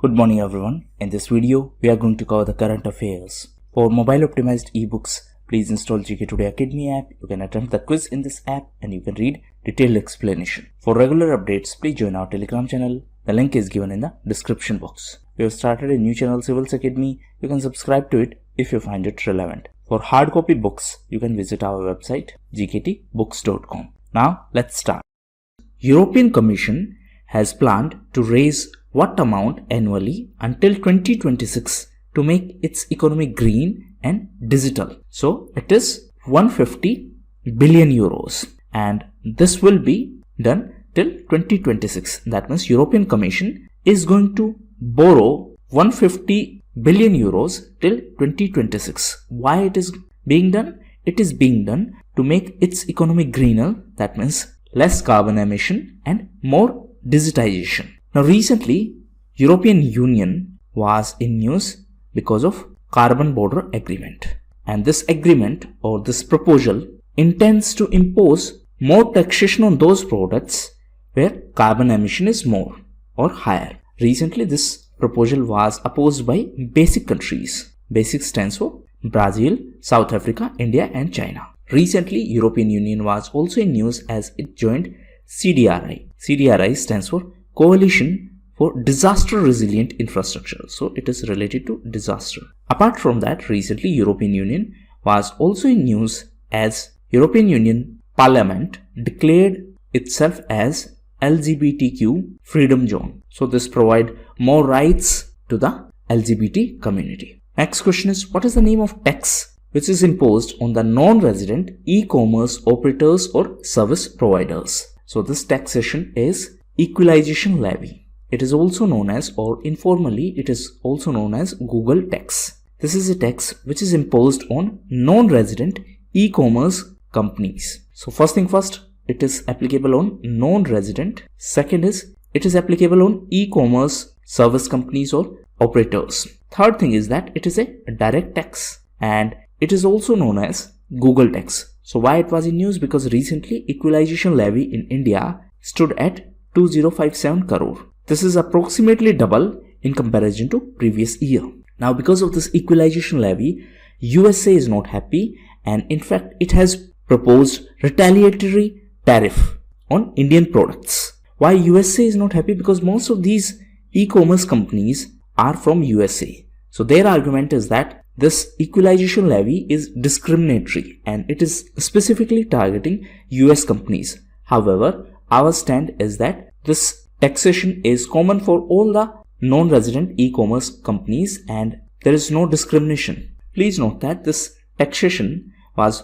Good morning everyone. In this video, we are going to cover the current affairs. For mobile optimized ebooks, please install GKToday Academy app. You can attempt the quiz in this app and you can read detailed explanation. For regular updates, please join our Telegram channel. The link is given in the description box. We have started a new channel, Civils Academy. You can subscribe to it if you find it relevant. For hard copy books, you can visit our website gktbooks.com. Now let's start. European Commission has planned to raise what amount annually until 2026 to make its economy green and digital. So it is 150 billion euros and this will be done till 2026. That means European Commission is going to borrow 150 billion euros till 2026. Why it is being done? It is being done to make its economy greener. That means less carbon emission and more digitization. Now recently, European Union was in news because of Carbon Border Agreement. And this agreement or this proposal intends to impose more taxation on those products where carbon emission is more or higher. Recently, this proposal was opposed by BRICS countries. BRICS stands for Brazil, South Africa, India and China. Recently, European Union was also in news as it joined CDRI. CDRI stands for Coalition for Disaster Resilient Infrastructure. So it is related to disaster. Apart from that, recently European Union was also in news as European Union Parliament declared itself as LGBTQ freedom zone. So this provide more rights to the LGBT community. Next question is, what is the name of tax which is imposed on the non-resident e-commerce operators or service providers? So this taxation is equalization levy. It is also known as, or informally it is also known as, Google tax. This is a tax which is imposed on non-resident e-commerce companies. So first thing first, it is applicable on non-resident. Second is, it is applicable on e-commerce service companies or operators. Third thing is that it is a direct tax and it is also known as Google tax. So why it was in news? Because recently equalization levy in India stood at 2057 crore. This is approximately double in comparison to previous year. Now because of this equalization levy, USA is not happy and in fact it has proposed retaliatory tariff on Indian products. Why USA is not happy? Because most of these e-commerce companies are from USA. So their argument is that this equalization levy is discriminatory and it is specifically targeting US companies. However, our stand is that this taxation is common for all the non-resident e-commerce companies and there is no discrimination. Please note that this taxation was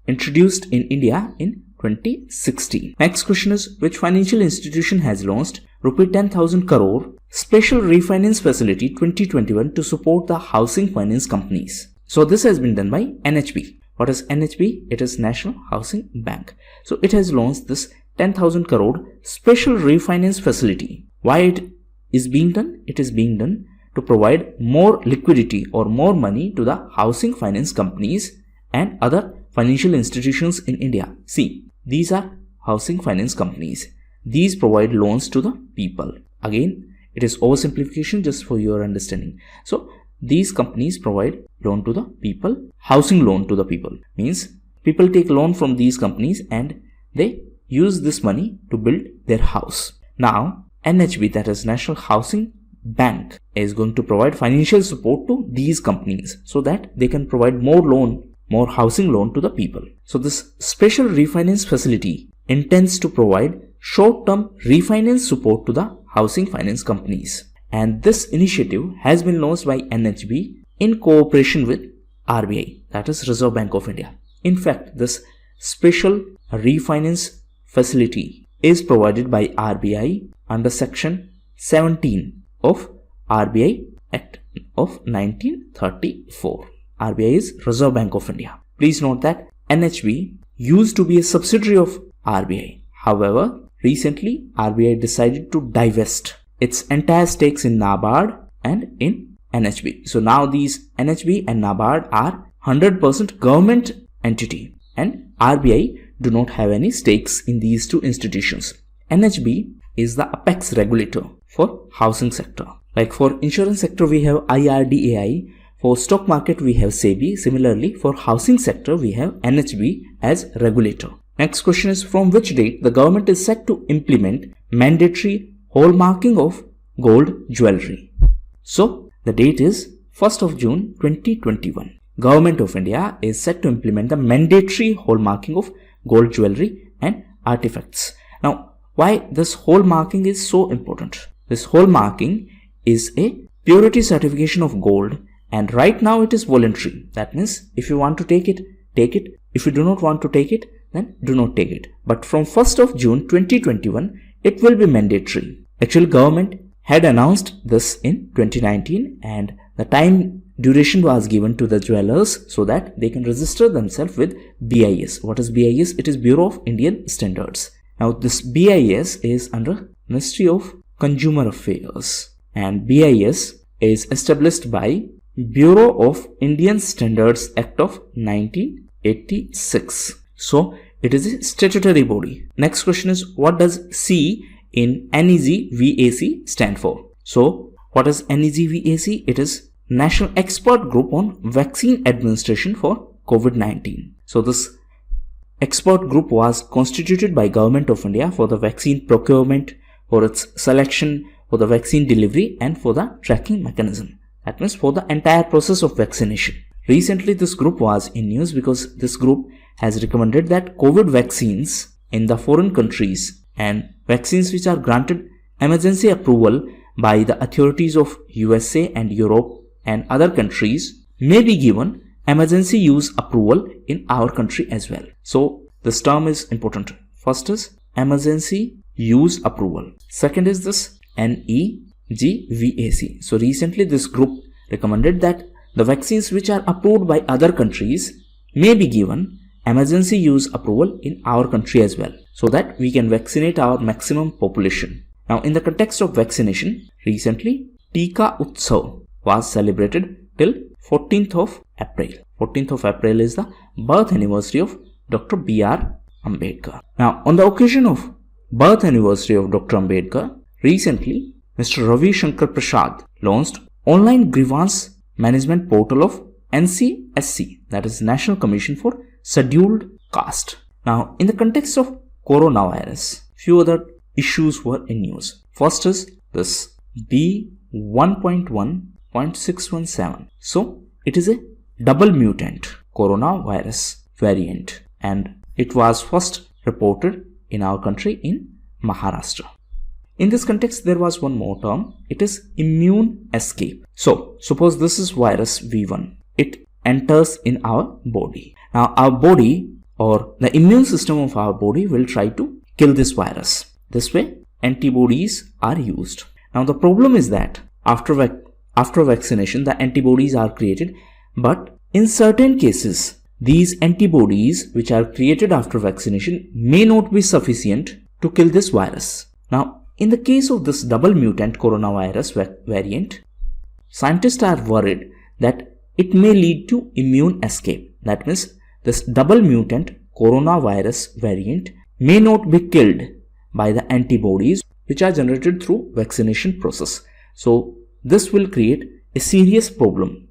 introduced in India in 2016. Next question is, which financial institution has launched Rupee 10,000 crore Special Refinance Facility 2021 to support the housing finance companies? So this has been done by NHB. What is NHB? It is National Housing Bank. So it has launched this 10,000 crore Special Refinance Facility. Why it is being done? It is being done to provide more liquidity or more money to the housing finance companies and other financial institutions in India. See, these are housing finance companies. These provide loans to the people. Again, it is oversimplification just for your understanding. So these companies provide loan to the people. Housing loan to the people means people take loan from these companies and they use this money to build their house. Now NHB, that is National Housing Bank, is going to provide financial support to these companies so that they can provide more housing loan to the people. So this special refinance facility intends to provide short-term refinance support to the housing finance companies. And this initiative has been launched by NHB in cooperation with RBI, that is Reserve Bank of India. In fact, this special refinance facility is provided by RBI under section 17 of RBI Act of 1934. RBI is Reserve Bank of India. Please note that NHB used to be a subsidiary of RBI. However, recently RBI decided to divest its entire stakes in NABARD and in NHB. So now these NHB and NABARD are 100% government entity and RBI do not have any stakes in these two institutions. NHB is the apex regulator for housing sector. Like for insurance sector, we have IRDAI. For stock market, we have SEBI. Similarly, for housing sector, we have NHB as regulator. Next question is, from which date the government is set to implement mandatory hallmarking of gold jewelry? So, the date is 1st of June 2021. Government of India is set to implement the mandatory hallmarking of gold jewelry and artifacts. Now, why this hallmarking is so important? This hallmarking is a purity certification of gold, and right now it is voluntary. That means if you want to take it, take it. If you do not want to take it, then do not take it. But from 1st of June 2021, it will be mandatory. Actually, government had announced this in 2019, and the time duration was given to the jewelers so that they can register themselves with BIS. What is BIS? It is Bureau of Indian Standards. Now, this BIS is under Ministry of Consumer Affairs, and BIS is established by Bureau of Indian Standards Act of 1986. So, it is a statutory body. Next question is, what does C in NEVAC stand for? So, what is NEVAC? It is National Expert Group on Vaccine Administration for COVID-19. So, this expert group was constituted by Government of India for the vaccine procurement, for its selection, for the vaccine delivery, and for the tracking mechanism. That means for the entire process of vaccination. Recently, this group was in news because this group has recommended that COVID vaccines in the foreign countries and vaccines which are granted emergency approval by the authorities of USA and Europe and other countries may be given emergency use approval in our country as well. So, this term is important. First is emergency use approval. Second is this NEVAC. So, recently this group recommended that the vaccines which are approved by other countries may be given emergency use approval in our country as well, so that we can vaccinate our maximum population. Now, in the context of vaccination, recently Tika Utsav was celebrated till 14th of April. 14th of April is the birth anniversary of Dr. B.R. Ambedkar. Now, on the occasion of birth anniversary of Dr. Ambedkar, recently Mr. Ravi Shankar Prasad launched online grievance management portal of NCSC, that is National Commission for Scheduled Caste. Now, in the context of coronavirus, few other issues were in news. First is this B1.1.617. So, it is a double mutant coronavirus variant, and it was first reported in our country in Maharashtra. In this context, there was one more term. It is immune escape. So, suppose this is virus V1. It enters in our body. Now, our body or the immune system of our body will try to kill this virus. This way, antibodies are used. Now, the problem is that after vaccination, the antibodies are created, but in certain cases, these antibodies which are created after vaccination may not be sufficient to kill this virus. Now, in the case of this double mutant coronavirus variant, scientists are worried that it may lead to immune escape. That means this double mutant coronavirus variant may not be killed by the antibodies which are generated through vaccination process. So, this will create a serious problem.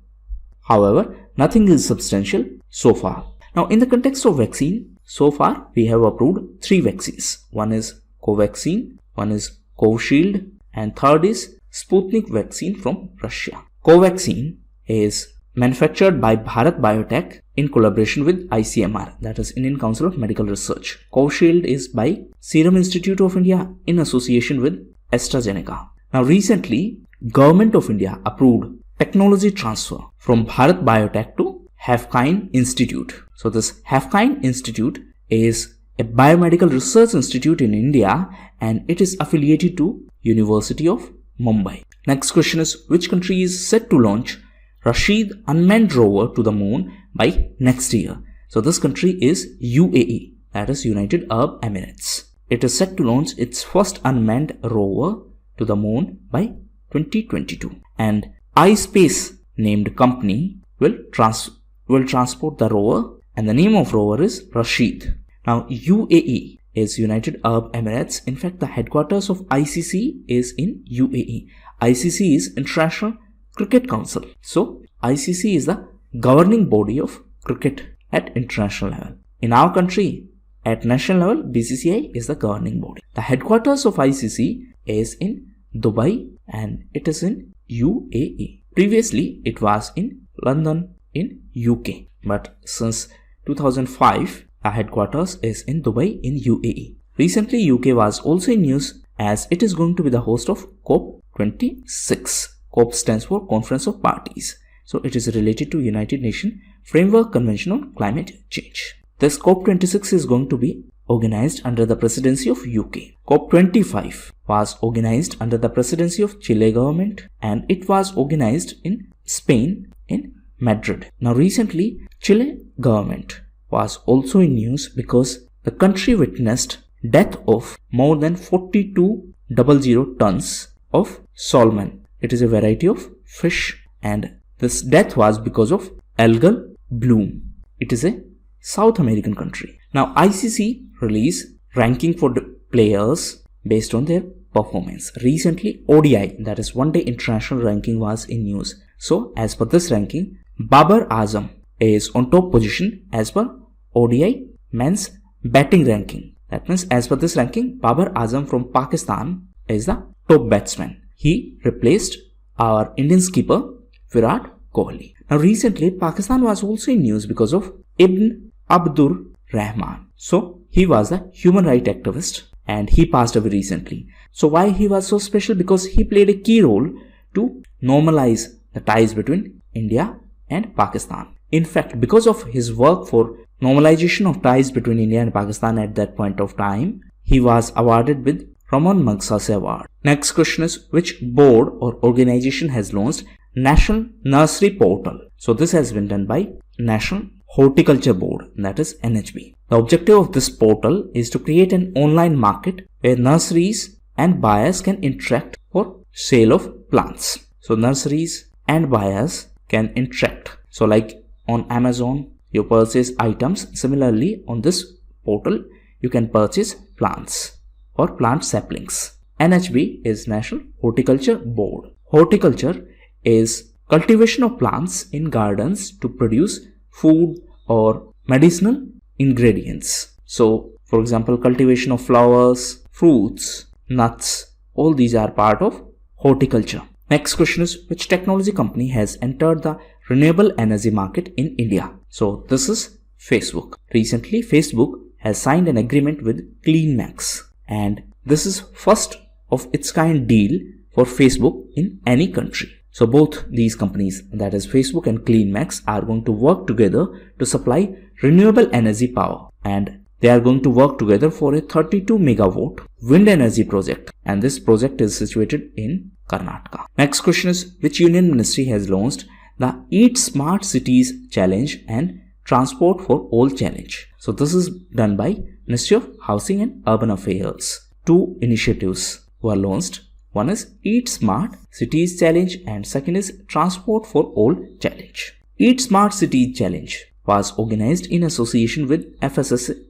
However, nothing is substantial so far. Now, in the context of vaccine, so far we have approved 3 vaccines. One is Covaxin, one is Covishield, and third is Sputnik vaccine from Russia. Covaxin is manufactured by Bharat Biotech in collaboration with ICMR, that is Indian Council of Medical Research. Covishield is by Serum Institute of India in association with AstraZeneca. Now, recently, Government of India approved technology transfer from Bharat Biotech to Haifkind Institute. So, this Haifkind Institute is a biomedical research institute in India, and it is affiliated to University of Mumbai. Next question is, which country is set to launch Rashid unmanned rover to the moon by next year? So this country is UAE, that is United Arab Emirates. It is set to launch its first unmanned rover to the moon by 2022, and iSpace named company will transport the rover, and the name of rover is Rashid. Now, UAE is United Arab Emirates. In fact, the headquarters of ICC is in UAE. ICC is International Cricket Council. So ICC is the governing body of cricket at international level. In our country, at national level, BCCI is the governing body. The headquarters of ICC is in Dubai and it is in UAE. Previously, it was in London in UK. But since 2005, the headquarters is in Dubai in UAE. Recently, UK was also in news as it is going to be the host of COP26. COP stands for Conference of Parties. So it is related to United Nations Framework Convention on Climate Change. This COP26 is going to be organized under the presidency of UK. COP25 was organized under the presidency of Chile government and it was organized in Spain in Madrid. Now recently, Chile government was also in news because the country witnessed death of more than 4200 tons of salmon. It is a variety of fish and this death was because of algal bloom. It is a South American country. Now ICC released ranking for the players based on their performance. Recently ODI, that is one day international ranking, was in news. So as per this ranking, Babar Azam is on top position as per ODI men's batting ranking. That means as per this ranking, Babar Azam from Pakistan is the top batsman. He replaced our Indian skipper Virat Kohli. Now recently Pakistan was also in news because of Ibn Abdur Rahman. So he was a human rights activist and he passed away recently. So why he was so special? Because he played a key role to normalize the ties between India and Pakistan. In fact, because of his work for normalization of ties between India and Pakistan at that point of time, he was awarded with Ramon Magsaysay Award. Next question is, which board or organization has launched National Nursery Portal? So this has been done by National Horticulture Board, that is NHB. The objective of this portal is to create an online market where nurseries and buyers can interact for sale of plants. So nurseries and buyers can interact. So like on Amazon, you purchase items. Similarly, on this portal, you can purchase plants or plant saplings. NHB is National Horticulture Board. Horticulture is cultivation of plants in gardens to produce food or medicinal ingredients. So, for example, cultivation of flowers, fruits, nuts, all these are part of horticulture. Next question is, which technology company has entered the renewable energy market in India? So, this is Facebook. Recently, Facebook has signed an agreement with CleanMax, and this is first of its kind deal for Facebook in any country. So both these companies, that is Facebook and CleanMax, are going to work together to supply renewable energy power, and they are going to work together for a 32 megawatt wind energy project, and this project is situated in Karnataka. Next question is, which union ministry has launched the Eat Smart Cities Challenge and Transport for All Challenge? So this is done by Ministry of Housing and Urban Affairs. Two initiatives were launched. One is Eat Smart Cities Challenge and second is Transport for All Challenge. Eat Smart Cities Challenge was organized in association with FSSAI,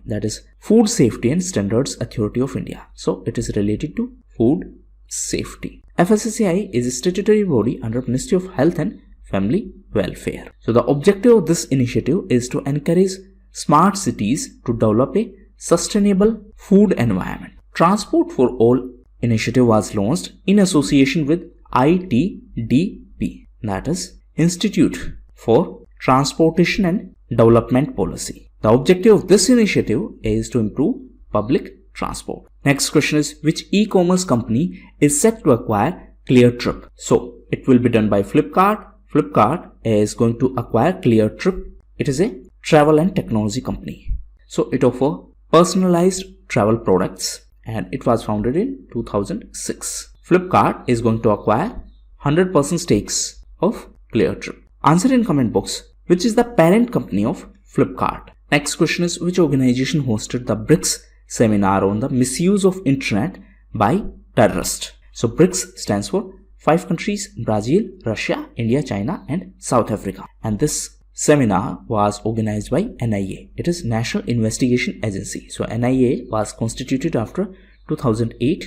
that is Food Safety and Standards Authority of India. So it is related to food safety. FSSAI is a statutory body under Ministry of Health and Family Welfare. So the objective of this initiative is to encourage smart cities to develop a sustainable food environment. Transport for All initiative was launched in association with ITDP, that is Institute for Transportation and Development Policy. The objective of this initiative is to improve public transport. Next question is, which e-commerce company is set to acquire Cleartrip? So it will be done by Flipkart. Flipkart is going to acquire Cleartrip. It is a travel and technology company. So it offers personalized travel products and it was founded in 2006. Flipkart is going to acquire 100% stakes of Cleartrip. Answer in comment box, which is the parent company of Flipkart. Next question is, which organization hosted the BRICS seminar on the misuse of internet by terrorists? So BRICS stands for 5 countries: Brazil, Russia, India, China and South Africa. And this seminar was organized by NIA. It is National Investigation Agency. So NIA was constituted after 2008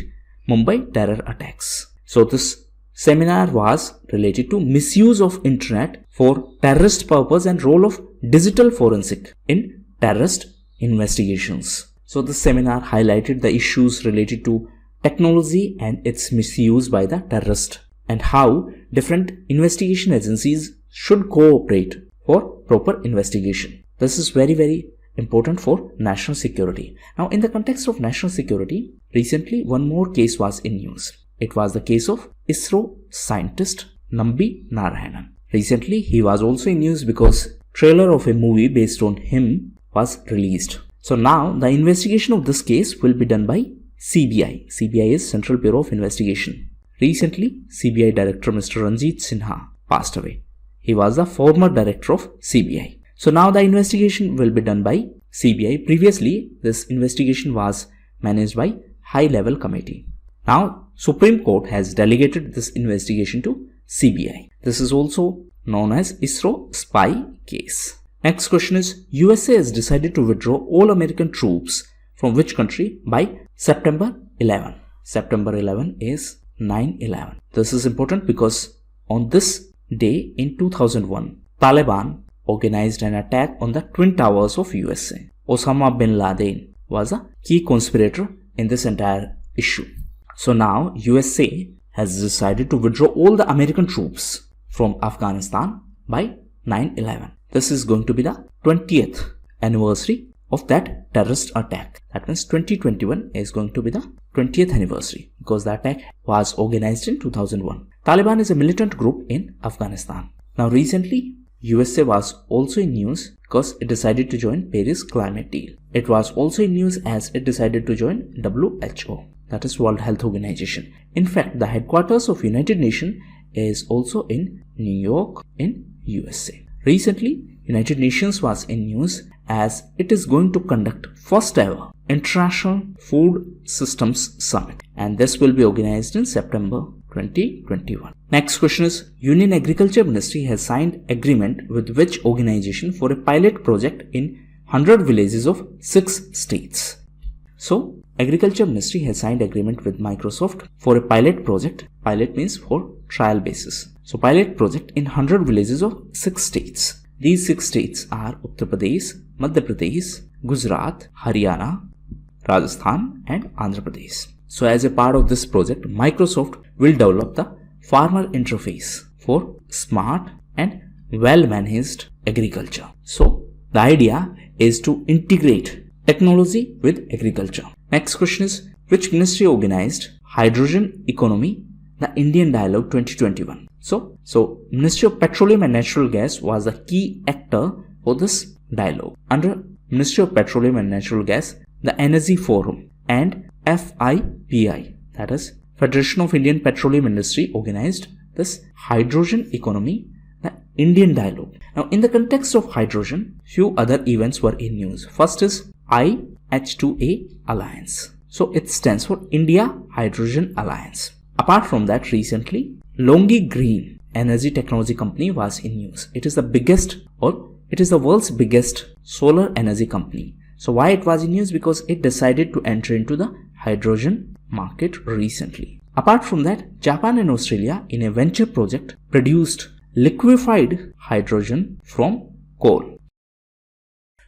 Mumbai terror attacks. So this seminar was related to misuse of internet for terrorist purpose and role of digital forensic in terrorist investigations. So this seminar highlighted the issues related to technology and its misuse by the terrorist and how different investigation agencies should cooperate for proper investigation. This is very important for national security. Now, in the context of national security, recently one more case was in news. It was the case of ISRO scientist Nambi Narayanan. Recently, he was also in news because trailer of a movie based on him was released. So now the investigation of this case will be done by CBI. CBI is Central Bureau of Investigation. Recently, CBI Director Mr. Ranjit Sinha passed away. He was the former director of CBI. So now the investigation will be done by CBI. Previously, this investigation was managed by High Level Committee. Now, Supreme Court has delegated this investigation to CBI. This is also known as ISRO spy case. Next question is, USA has decided to withdraw all American troops from which country by September 11. September 11 is 9/11. This is important because on this day in 2001, Taliban organized an attack on the Twin Towers of USA. Osama bin Laden was a key conspirator in this entire issue. So now USA has decided to withdraw all the American troops from Afghanistan by 9/11. This is going to be the 20th anniversary of that terrorist attack. That means 2021 is going to be the 20th anniversary because the attack was organized in 2001. Taliban is a militant group in Afghanistan. Now recently, USA was also in news because it decided to join Paris Climate Deal. It was also in news as it decided to join WHO, that is World Health Organization. In fact, the headquarters of United Nations is also in New York in USA. Recently, United Nations was in news as it is going to conduct first ever International Food Systems Summit, and this will be organized in September 2021. Next question is, Union Agriculture Ministry has signed agreement with which organization for a pilot project in 100 villages of 6 states? So, Agriculture Ministry has signed agreement with Microsoft for a pilot project. Pilot means for trial basis. So, pilot project in 100 villages of 6 states. These 6 states are Uttar Pradesh, Madhya Pradesh, Gujarat, Haryana, Rajasthan and Andhra Pradesh. So as a part of this project, Microsoft will develop the farmer interface for smart and well-managed agriculture. So the idea is to integrate technology with agriculture. Next question is, which ministry organized Hydrogen Economy, the Indian Dialogue 2021? So Ministry of Petroleum and Natural Gas was the key actor for this dialogue. Under Ministry of Petroleum and Natural Gas, the Energy Forum and FIPI, that is Federation of Indian Petroleum Industry, organized this Hydrogen Economy, the Indian Dialogue. Now in the context of hydrogen, few other events were in news. First is IH2A Alliance. So it stands for India Hydrogen Alliance. Apart from that, recently Longi Green Energy Technology Company was in news. It is the biggest, or it is the world's biggest solar energy company. So why it was in news? Because it decided to enter into the hydrogen market recently. Apart from that, Japan and Australia in a venture project produced liquefied hydrogen from coal.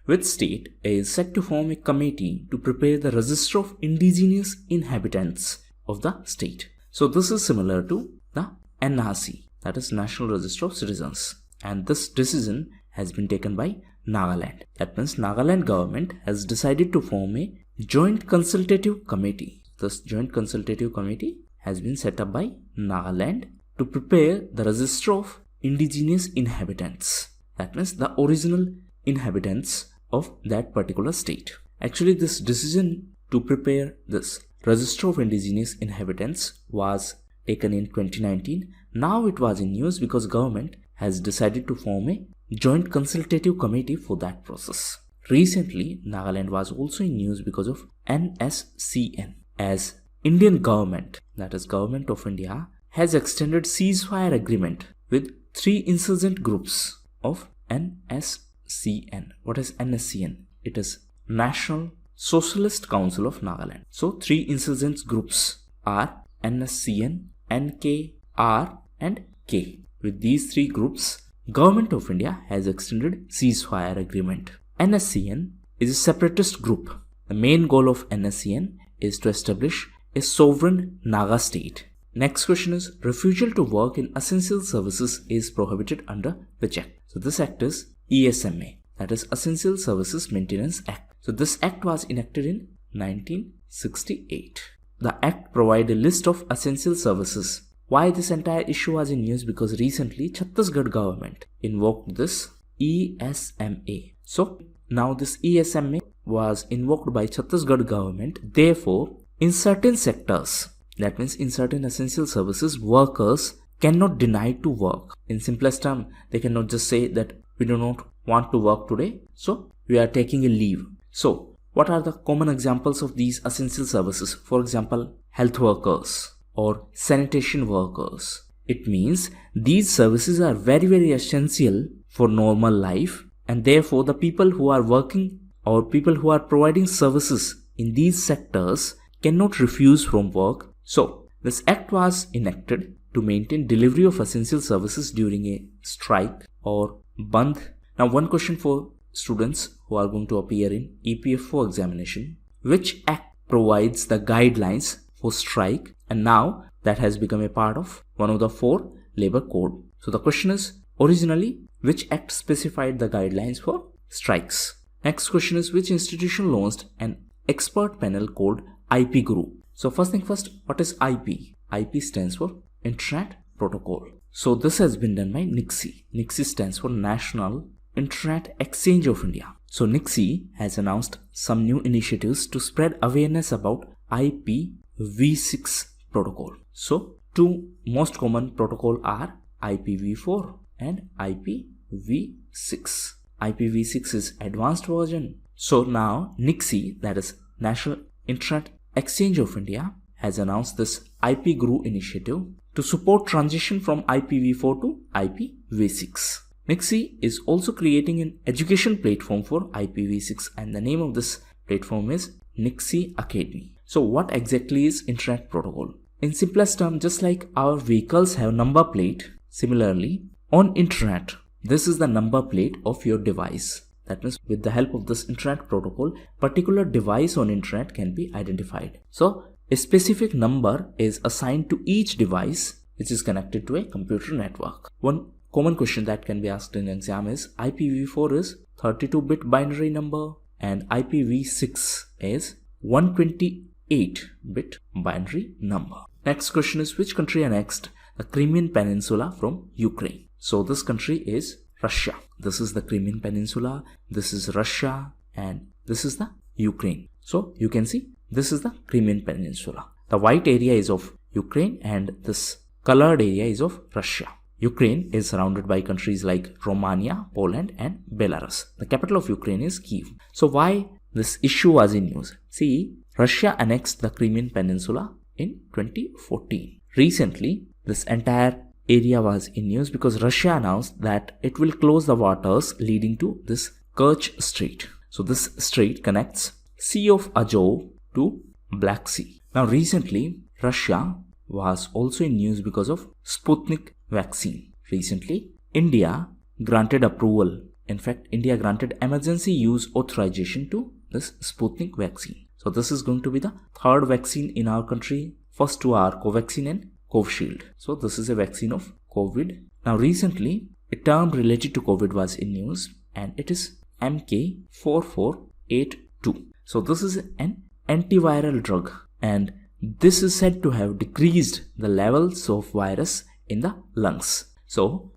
Which state is set to form a committee to prepare the register of indigenous inhabitants of the state? So this is similar to the NRC, that is National Register of Citizens, and this decision has been taken by Nagaland. That means Nagaland government has decided to form a joint consultative committee. This joint consultative committee has been set up by Nagaland to prepare the register of indigenous inhabitants. That means the original inhabitants of that particular state. Actually, this decision to prepare this register of indigenous inhabitants was taken in 2019. Now it was in news because government has decided to form a joint consultative committee for that process. Recently, Nagaland was also in news because of NSCN, as Indian government, that is Government of India, has extended ceasefire agreement with 3 insurgent groups of NSCN. What is NSCN? It is National Socialist Council of Nagaland. So 3 insurgent groups are NSCN, NK, R and K. With these three groups, Government of India has extended ceasefire agreement. NSCN is a separatist group. The main goal of NSCN is to establish a sovereign Naga state. Next question is, refusal to work in essential services is prohibited under which act? So this act is ESMA, that is Essential Services Maintenance Act. So this act was enacted in 1968. The act provided a list of essential services. Why this entire issue was in news? Because recently Chhattisgarh government invoked this ESMA. So now this ESMA was invoked by Chhattisgarh government. Therefore, in certain sectors, that means in certain essential services, workers cannot deny to work. In simplest term, they cannot just say that we do not want to work today, so we are taking a leave. So what are the common examples of these essential services? For example, health workers or sanitation workers. It means these services are very essential for normal life, and therefore the people who are working or people who are providing services in these sectors cannot refuse from work. So this act was enacted to maintain delivery of essential services during a strike or bandh. Now one question for students who are going to appear in EPF4 examination. Which act provides the guidelines for strike, and now that has become a part of one of the 4 labor code? So the question is, originally which act specified the guidelines for strikes? Next question is, which institution launched an expert panel called IP Guru? So first thing first, what is IP? IP stands for Internet Protocol. So this has been done by NIXI. NIXI stands for National Internet Exchange of India. So NIXI has announced some new initiatives to spread awareness about IPv6 protocol. So 2 most common protocol are IPv4 and IPv6. IPv6 is advanced version. So now NIXI, that is National Internet Exchange of India, has announced this IP Guru initiative to support transition from IPv4 to IPv6. NIXI is also creating an education platform for IPv6, and the name of this platform is NIXI Academy. So what exactly is Internet Protocol? In simplest term, just like our vehicles have number plate, similarly on Internet, this is the number plate of your device. That means with the help of this Internet Protocol, particular device on Internet can be identified. So a specific number is assigned to each device which is connected to a computer network. One common question that can be asked in exam is, IPv4 is 32-bit binary number and IPv6 is 128-bit binary number. Next question is, which country annexed the Crimean Peninsula from Ukraine? So this country is Russia. This is the Crimean Peninsula, this is Russia, and this is the Ukraine. So you can see this is the Crimean Peninsula. The white area is of Ukraine and this colored area is of Russia. Ukraine is surrounded by countries like Romania, Poland and Belarus. The capital of Ukraine is Kyiv. So why this issue was in news? See, Russia annexed the Crimean Peninsula in 2014. Recently, this entire area was in news because Russia announced that it will close the waters leading to this Kerch Strait. So this strait connects Sea of Azov to Black Sea. Now recently, Russia was also in news because of Sputnik vaccine. Recently, India granted approval. In fact, India granted emergency use authorization to this Sputnik vaccine. So this is going to be the 3rd vaccine in our country. First 2 are Covaxin and Covishield. So this is a vaccine of COVID. Now recently, a term related to COVID was in news and it is MK4482. So this is an antiviral drug and this is said to have decreased the levels of virus in the lungs. So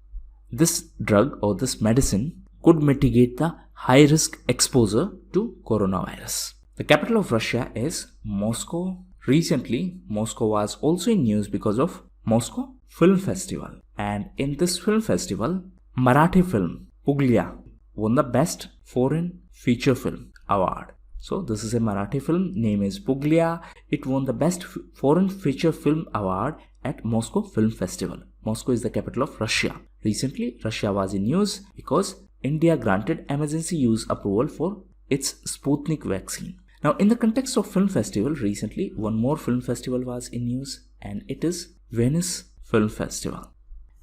this drug or this medicine could mitigate the high risk exposure to coronavirus. The capital of Russia is Moscow. Recently, Moscow was also in news because of Moscow Film Festival. And in this film festival, Marathi film Puglia won the Best Foreign Feature Film Award. So this is a Marathi film, name is Puglia. It won the Best Foreign Feature Film Award at Moscow Film Festival. Moscow is the capital of Russia. Recently, Russia was in news because India granted emergency use approval for its Sputnik vaccine. Now, in the context of film festival, recently one more film festival was in news, and it is Venice Film Festival.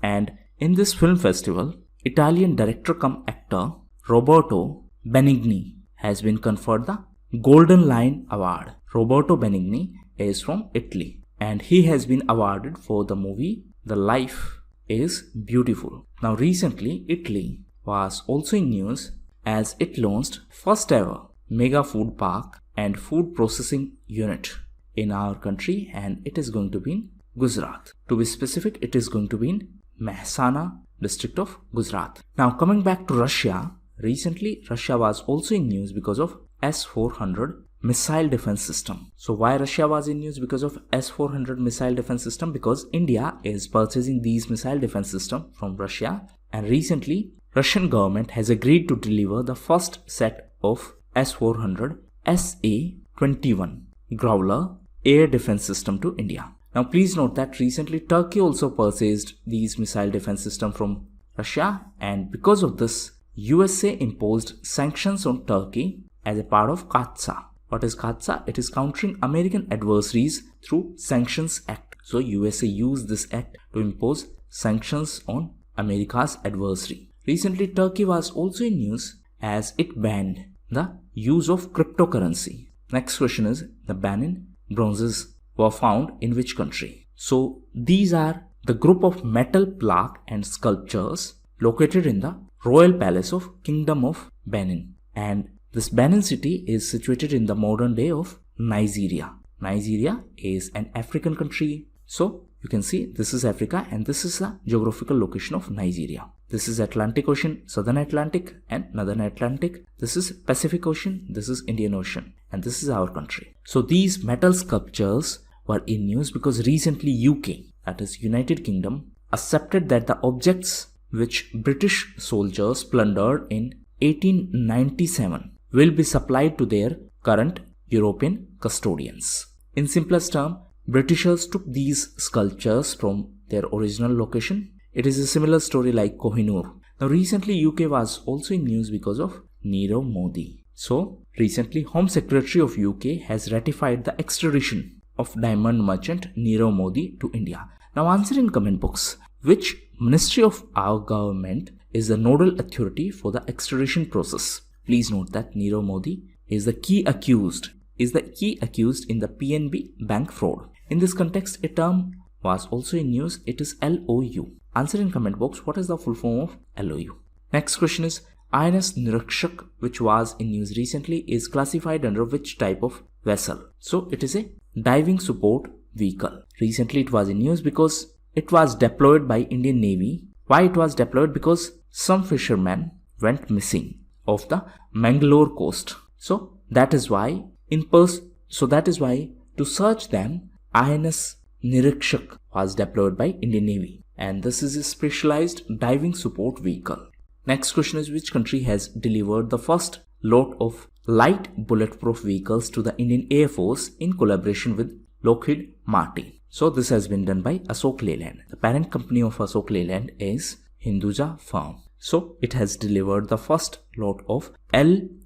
And in this film festival, Italian director cum actor Roberto Benigni has been conferred the Golden Lion Award. Roberto Benigni is from Italy, and he has been awarded for the movie The Life is Beautiful. Now, recently Italy was also in news as it launched first ever mega food park and food processing unit in our country, and it is going to be in Gujarat. To be specific, it is going to be in Mehsana district of Gujarat. Now, coming back to Russia, recently Russia was also in news because of S-400 missile defense system. So why Russia was in news because of S-400 missile defense system? Because India is purchasing these missile defense system from Russia, and recently Russian government has agreed to deliver the first set of S-400 SA-21 Growler air defense system to India. Now, please note that recently Turkey also purchased these missile defense system from Russia, and because of this, USA imposed sanctions on Turkey as a part of CAATSA. What is CAATSA? It is Countering American Adversaries Through Sanctions Act. So USA used this act to impose sanctions on America's adversary. Recently, Turkey was also in news as it banned the use of cryptocurrency. Next question is, the Benin bronzes were found in which country? So these are the group of metal plaque and sculptures located in the Royal Palace of Kingdom of Benin, and this Benin city is situated in the modern day of Nigeria. Nigeria is an African country. So you can see this is Africa, and this is the geographical location of Nigeria. This is Atlantic Ocean, Southern Atlantic and Northern Atlantic. This is Pacific Ocean, this is Indian Ocean, and this is our country. So these metal sculptures were in news because recently UK, that is United Kingdom, accepted that the objects which British soldiers plundered in 1897 will be supplied to their current European custodians. In simplest term, Britishers took these sculptures from their original location. It is a similar story like Kohinoor. Now, recently UK was also in news because of Nirav Modi. So recently Home Secretary of UK has ratified the extradition of diamond merchant Nirav Modi to India. Now, answer in comment box, which ministry of our government is the nodal authority for the extradition process? Please note that Nirav Modi is the key accused in the PNB bank fraud. In this context, a term was also in news. It is LOU. Answer in comment box, what is the full form of LOU? Next question is, INS Nirakshak, which was in news recently, is classified under which type of vessel? So it is a diving support vehicle. Recently it was in news because it was deployed by Indian Navy. Why it was deployed? Because some fishermen went missing off the Mangalore coast. So that is why to search them, INS Nirakshak was deployed by Indian Navy, and this is a specialized diving support vehicle. Next question is, which country has delivered the first lot of light bulletproof vehicles to the Indian Air Force in collaboration with Lockheed Martin? So this has been done by Ashok Leyland. The parent company of Ashok Leyland is Hinduja firm. So it has delivered the first lot of LBPV,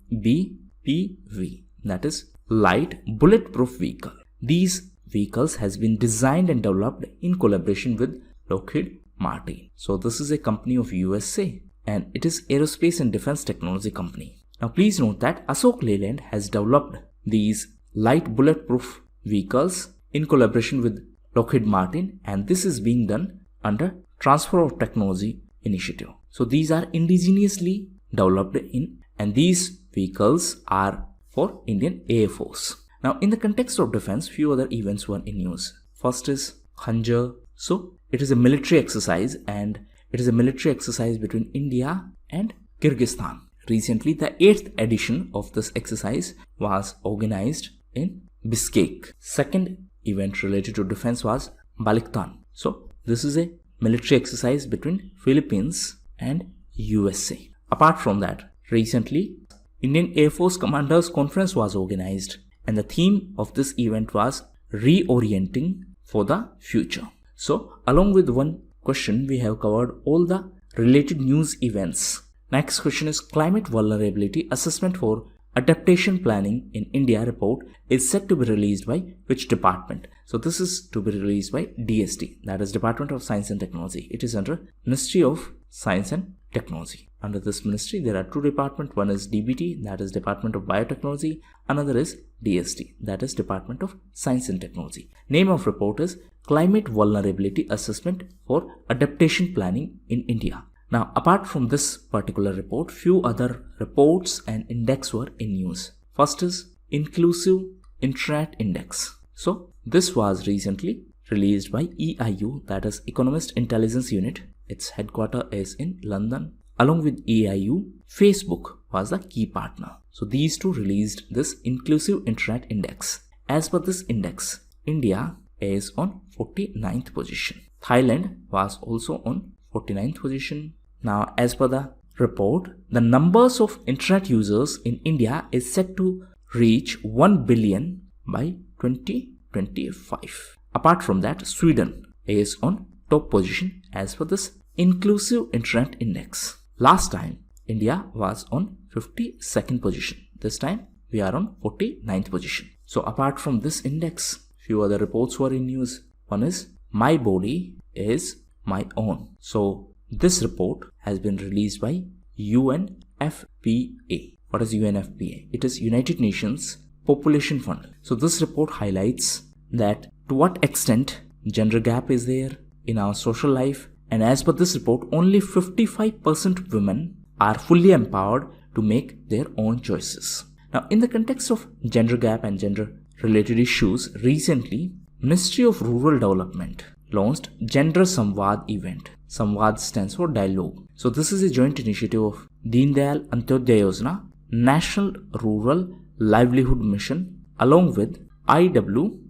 that is light bulletproof vehicle. These vehicles has been designed and developed in collaboration with Lockheed Martin. So this is a company of USA, and it is aerospace and defense technology company. Now please note that Ashok Leyland has developed these light bulletproof vehicles in collaboration with Lockheed Martin, and this is being done under Transfer of Technology Initiative. So these are indigenously developed and these vehicles are for Indian Air Force. Now, in the context of defense, few other events were in news. First is Khanjar. So it is a military exercise, and it is a military exercise between India and Kyrgyzstan. Recently, the 8th edition of this exercise was organized in Bishkek. Second event related to defense was Baliktan. So this is a military exercise between Philippines and USA. Apart from that, recently Indian Air Force Commanders Conference was organized, and the theme of this event was reorienting for the future. So along with one question, we have covered all the related news events. Next question is climate vulnerability assessment for Adaptation Planning in India report is set to be released by which department? So this is to be released by DST, that is Department of Science and Technology. It is under Ministry of Science and Technology. Under this ministry, there are two departments. One is DBT, that is Department of Biotechnology. Another is DST, that is Department of Science and Technology. Name of report is Climate Vulnerability Assessment for Adaptation Planning in India. Now, apart from this particular report, few other reports and index were in news. First is Inclusive Internet Index. So, this was recently released by EIU, that is Economist Intelligence Unit. Its headquarters is in London. Along with EIU, Facebook was the key partner. So, these two released this Inclusive Internet Index. As per this index, India is on 49th position. Thailand was also on 49th position. Now, as per the report, the numbers of internet users in India is set to reach 1 billion by 2025. Apart from that, Sweden is on top position as per this Inclusive Internet Index. Last time, India was on 52nd position. This time, we are on 49th position. So, apart from this index, few other reports were in news. One is My Body is My Own. So, this report has been released by UNFPA. What is UNFPA? It is United Nations Population Fund. So this report highlights that to what extent gender gap is there in our social life, and as per this report, only 55% of women are fully empowered to make their own choices. Now, in the context of gender gap and gender related issues, recently Ministry of Rural Development launched Gender Samvad event. Samvad stands for dialogue. So this is a joint initiative of Deen Dayal Antyodaya Yojana, National Rural Livelihood Mission, along with IWWAGE.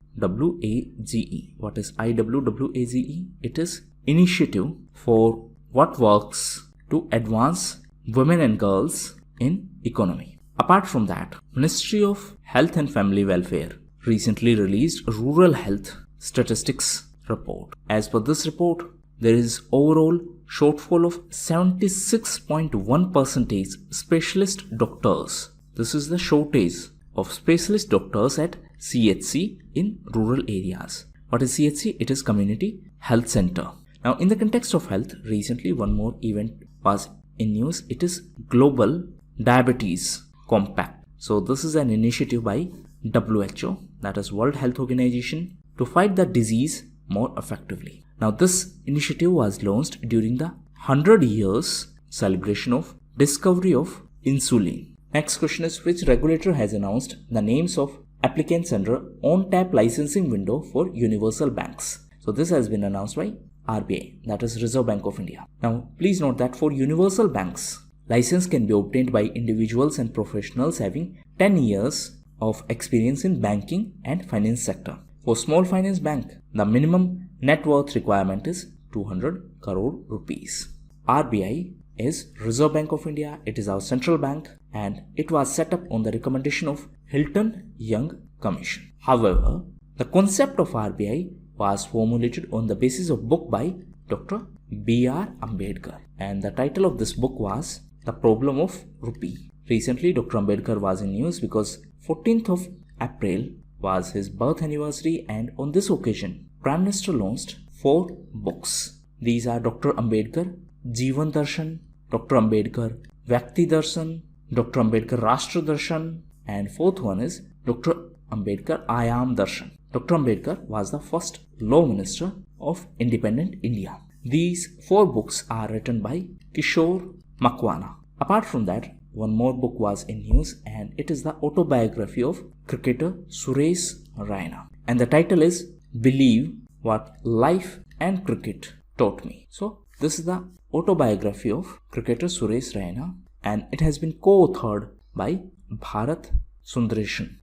What is IWWAGE? It is initiative for what works to advance women and girls in economy. Apart from that, Ministry of Health and Family Welfare recently released Rural Health Statistics report. As per this report, there is overall shortfall of 76.1% specialist doctors. This is the shortage of specialist doctors at CHC in rural areas. What is CHC? It is Community Health Center. Now, in the context of health, recently one more event was in news. It is Global Diabetes Compact. So this is an initiative by WHO, that is World Health Organization, to fight the disease more effectively. Now, this initiative was launched during the 100 years celebration of discovery of insulin. Next question is, which regulator has announced the names of applicants under on-tap licensing window for universal banks? So this has been announced by RBI, that is Reserve Bank of India. Now, please note that for universal banks, license can be obtained by individuals and professionals having 10 years of experience in banking and finance sector. For small finance bank, the minimum net worth requirement is 200 crore rupees. RBI is Reserve Bank of India. It is our central bank and it was set up on the recommendation of Hilton Young Commission. However, the concept of RBI was formulated on the basis of book by Dr. B.R. Ambedkar, and the title of this book was The Problem of Rupee. Recently, Dr. Ambedkar was in news because 14th of April was his birth anniversary, and on this occasion, Prime Minister launched 4 books. These are Dr. Ambedkar Jeevan Darshan, Dr. Ambedkar Vyakti Darshan, Dr. Ambedkar Rashtra Darshan, and 4th one is Dr. Ambedkar Ayam Darshan. Dr. Ambedkar was the first Law Minister of independent India. These 4 books are written by Kishore Makwana. Apart from that, one more book was in news, and it is the autobiography of cricketer Suresh Raina. And the title is Believe What Life and Cricket Taught Me. So, this is the autobiography of cricketer Suresh Raina, and it has been co-authored by Bharat Sundaresan.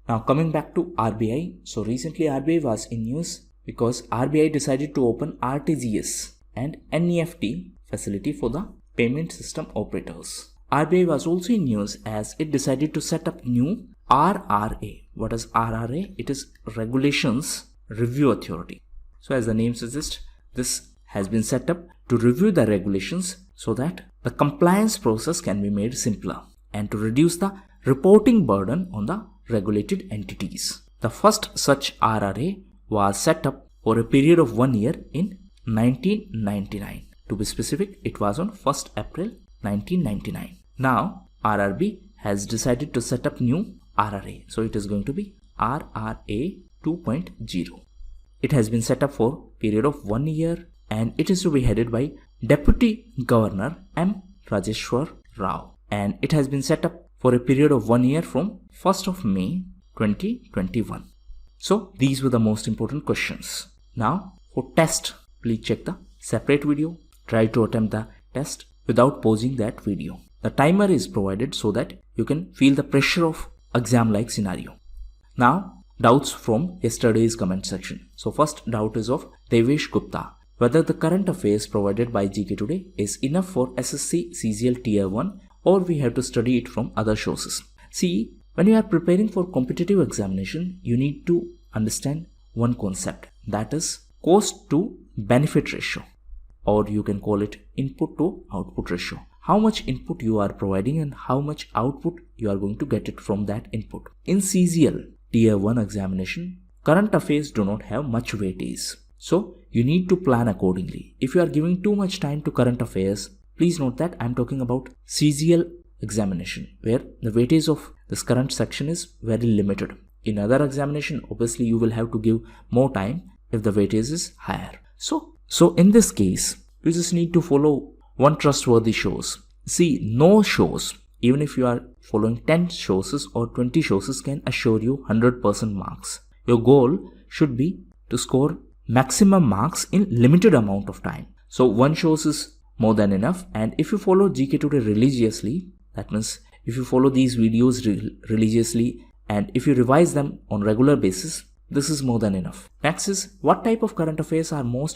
Now, coming back to RBI. So, recently RBI was in news because RBI decided to open RTGS and NEFT facility for the payment system operators. RBI was also in news as it decided to set up new RRA. What is RRA? It is Regulations Review Authority. So as the name suggests, this has been set up to review the regulations so that the compliance process can be made simpler and to reduce the reporting burden on the regulated entities. The first such RRA was set up for a period of 1 year in 1999. To be specific, it was on 1st April 1999. Now, RRB has decided to set up new RRA. So it is going to be RRA 2.0. It has been set up for a period of 1 year and it is to be headed by Deputy Governor M. Rajeshwar Rao. And it has been set up for a period of 1 year from 1st of May 2021. So these were the most important questions. Now for test, please check the separate video. Try to attempt the test without pausing that video. The timer is provided so that you can feel the pressure of exam-like scenario. Now doubts from yesterday's comment section. So first doubt is of Devesh Gupta. Whether the current affairs provided by GKToday is enough for SSC CGL Tier 1 or we have to study it from other sources. See, when you are preparing for competitive examination, you need to understand one concept, that is cost to benefit ratio, or you can call it input to output ratio. How much input you are providing and how much output you are going to get it from that input. In CGL Tier 1 examination, current affairs do not have much weightage. So you need to plan accordingly. If you are giving too much time to current affairs, please note that I am talking about CGL examination where the weightage of this current section is very limited. In other examination, obviously you will have to give more time if the weightage is higher. So in this case, you just need to follow one trustworthy source. See, no source, even if you are following 10 sources or 20 sources, can assure you 100% marks. Your goal should be to score maximum marks in limited amount of time. So one source is more than enough, and if you follow GKToday religiously, that means if you follow these videos religiously and if you revise them on regular basis, this is more than enough. Next is what type of current affairs are more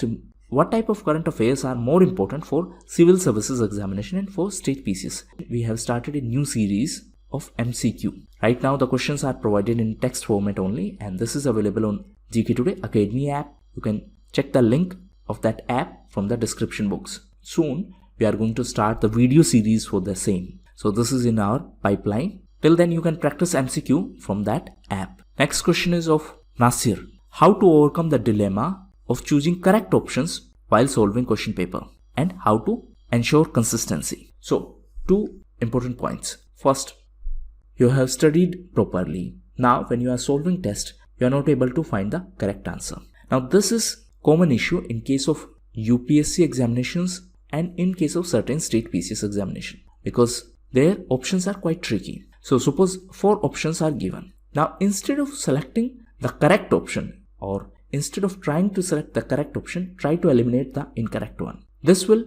important for civil services examination and for state PCS. We have started a new series of MCQ. Right now the questions are provided in text format only, and this is available on GKToday Academy app. You can check the link of that app from the description box. Soon we are going to start the video series for the same. So this is in our pipeline. Till then you can practice MCQ from that app. Next question is of Nasir. How to overcome the dilemma of choosing correct options while solving question paper and how to ensure consistency. So two important points. First, you have studied properly. Now when you are solving test, you are not able to find the correct answer. Now this is common issue in case of UPSC examinations and in case of certain state PCS examination, because their options are quite tricky. So suppose 4 options are given. Now instead of selecting the correct option, or instead of trying to select the correct option, try to eliminate the incorrect one. This will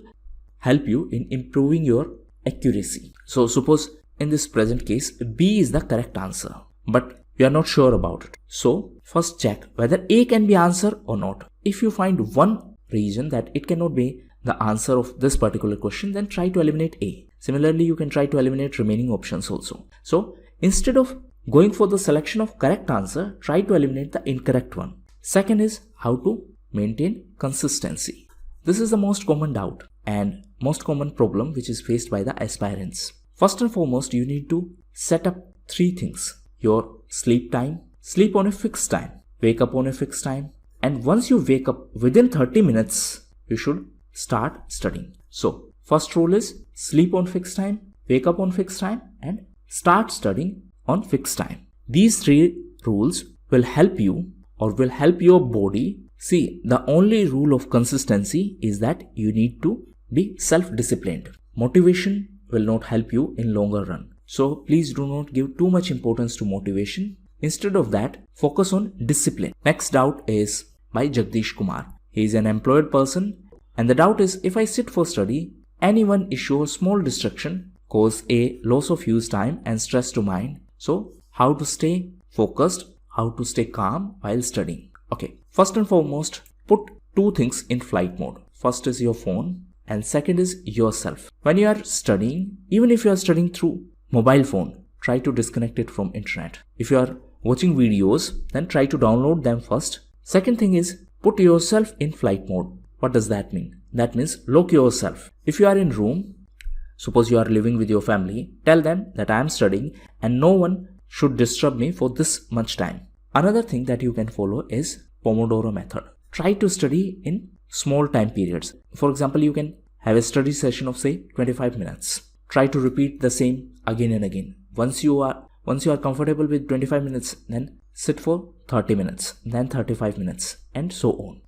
help you in improving your accuracy. So suppose in this present case, B is the correct answer, but you are not sure about it. So first check whether A can be answer or not. If you find one reason that it cannot be the answer of this particular question, then try to eliminate A. Similarly, you can try to eliminate remaining options also. So instead of going for the selection of correct answer, try to eliminate the incorrect one. Second is how to maintain consistency. This is the most common doubt and most common problem which is faced by the aspirants. First and foremost, you need to set up 3 things. Your sleep time, sleep on a fixed time, wake up on a fixed time, and once you wake up within 30 minutes, you should start studying. So first rule is sleep on fixed time, wake up on fixed time, and start studying on fixed time. These 3 rules will help you or will help your body. See, the only rule of consistency is that you need to be self-disciplined. Motivation will not help you in longer run. So please do not give too much importance to motivation. Instead of that, focus on discipline. Next doubt is by Jagdish Kumar. He is an employed person, and the doubt is, if I sit for study, any one issue or small distraction cause a loss of use time and stress to mind. So how to stay focused, how to stay calm while studying. Okay, first and foremost, put 2 things in flight mode. First is your phone and second is yourself. When you are studying, even if you are studying through mobile phone, try to disconnect it from internet. If you are watching videos, then try to download them first. Second thing is put yourself in flight mode. What does that mean? That means lock yourself. If you are in room, Suppose you are living with your family, tell them that I am studying and no one should disturb me for this much time. Another thing that you can follow is Pomodoro method. Try to study in small time periods. For example, you can have a study session of say 25 minutes. Try to repeat the same again and again. Once you are comfortable with 25 minutes, then sit for 30 minutes, then 35 minutes, and so on.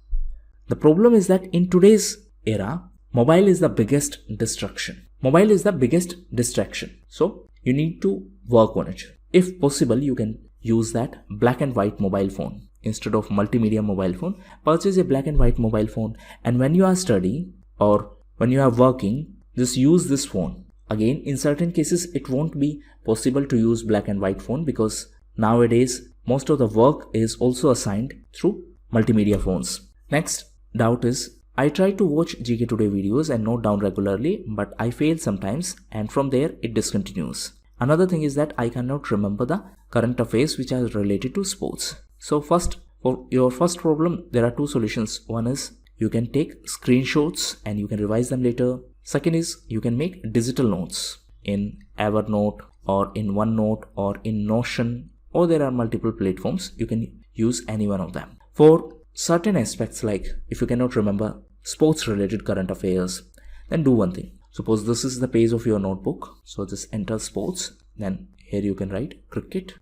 The problem is that in today's era, mobile is the biggest distraction. Mobile is the biggest distraction. So you need to work on it. If possible, you can use that black and white mobile phone. Instead of multimedia mobile phone, purchase a black and white mobile phone. And when you are studying or when you are working, just use this phone. Again, in certain cases, it won't be possible to use black and white phone because nowadays, most of the work is also assigned through multimedia phones. Next doubt is, I try to watch GKToday videos and note down regularly, but I fail sometimes and from there it discontinues. Another thing is that I cannot remember the current affairs which are related to sports. So first, for your first problem, there are two solutions. One is you can take screenshots and you can revise them later. Second is you can make digital notes in Evernote or in OneNote or in Notion, or there are multiple platforms. You can use any one of them. For certain aspects, like if you cannot remember sports related current affairs, then do one thing. Suppose this is the page of your notebook. So just enter sports. Then here you can write cricket,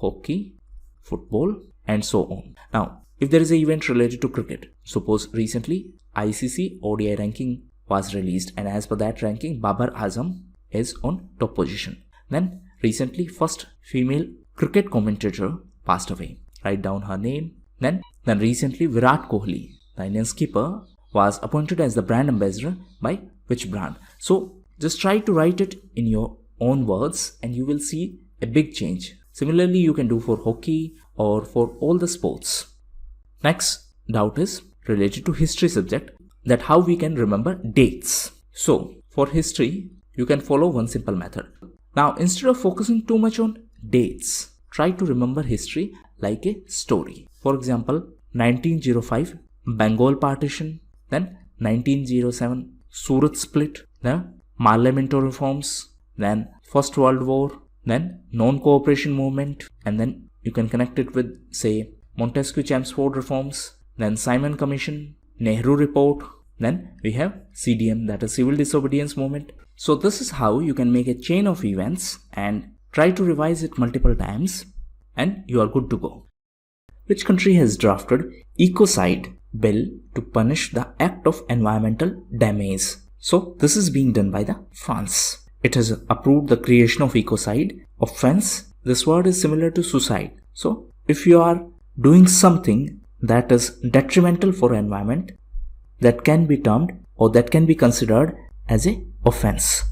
hockey, football, and so on. Now, if there is an event related to cricket, suppose recently ICC ODI ranking was released, and as per that ranking, Babar Azam is on top position. Then recently, first female cricket commentator passed away. Write down her name. Then recently Virat Kohli, the Indian skipper, was appointed as the brand ambassador by which brand. So just try to write it in your own words and you will see a big change. Similarly, you can do for hockey or for all the sports. Next doubt is related to history subject, that how we can remember dates. So for history, you can follow one simple method. Now, instead of focusing too much on dates, try to remember history like a story. For example, 1905 Bengal partition, then 1907 Surat split, then Parliamentary reforms, then First World War, then non-cooperation movement, and then you can connect it with say Montesquieu-Chelmsford reforms, then Simon Commission, Nehru report, then we have CDM, that is civil disobedience movement. So this is how you can make a chain of events and try to revise it multiple times and you are good to go. Which country has drafted ecocide bill to punish the act of environmental damage? So this is being done by the France. It has approved the creation of ecocide. Offense, this word is similar to suicide. So if you are doing something that is detrimental for environment, that can be termed or that can be considered as a offense.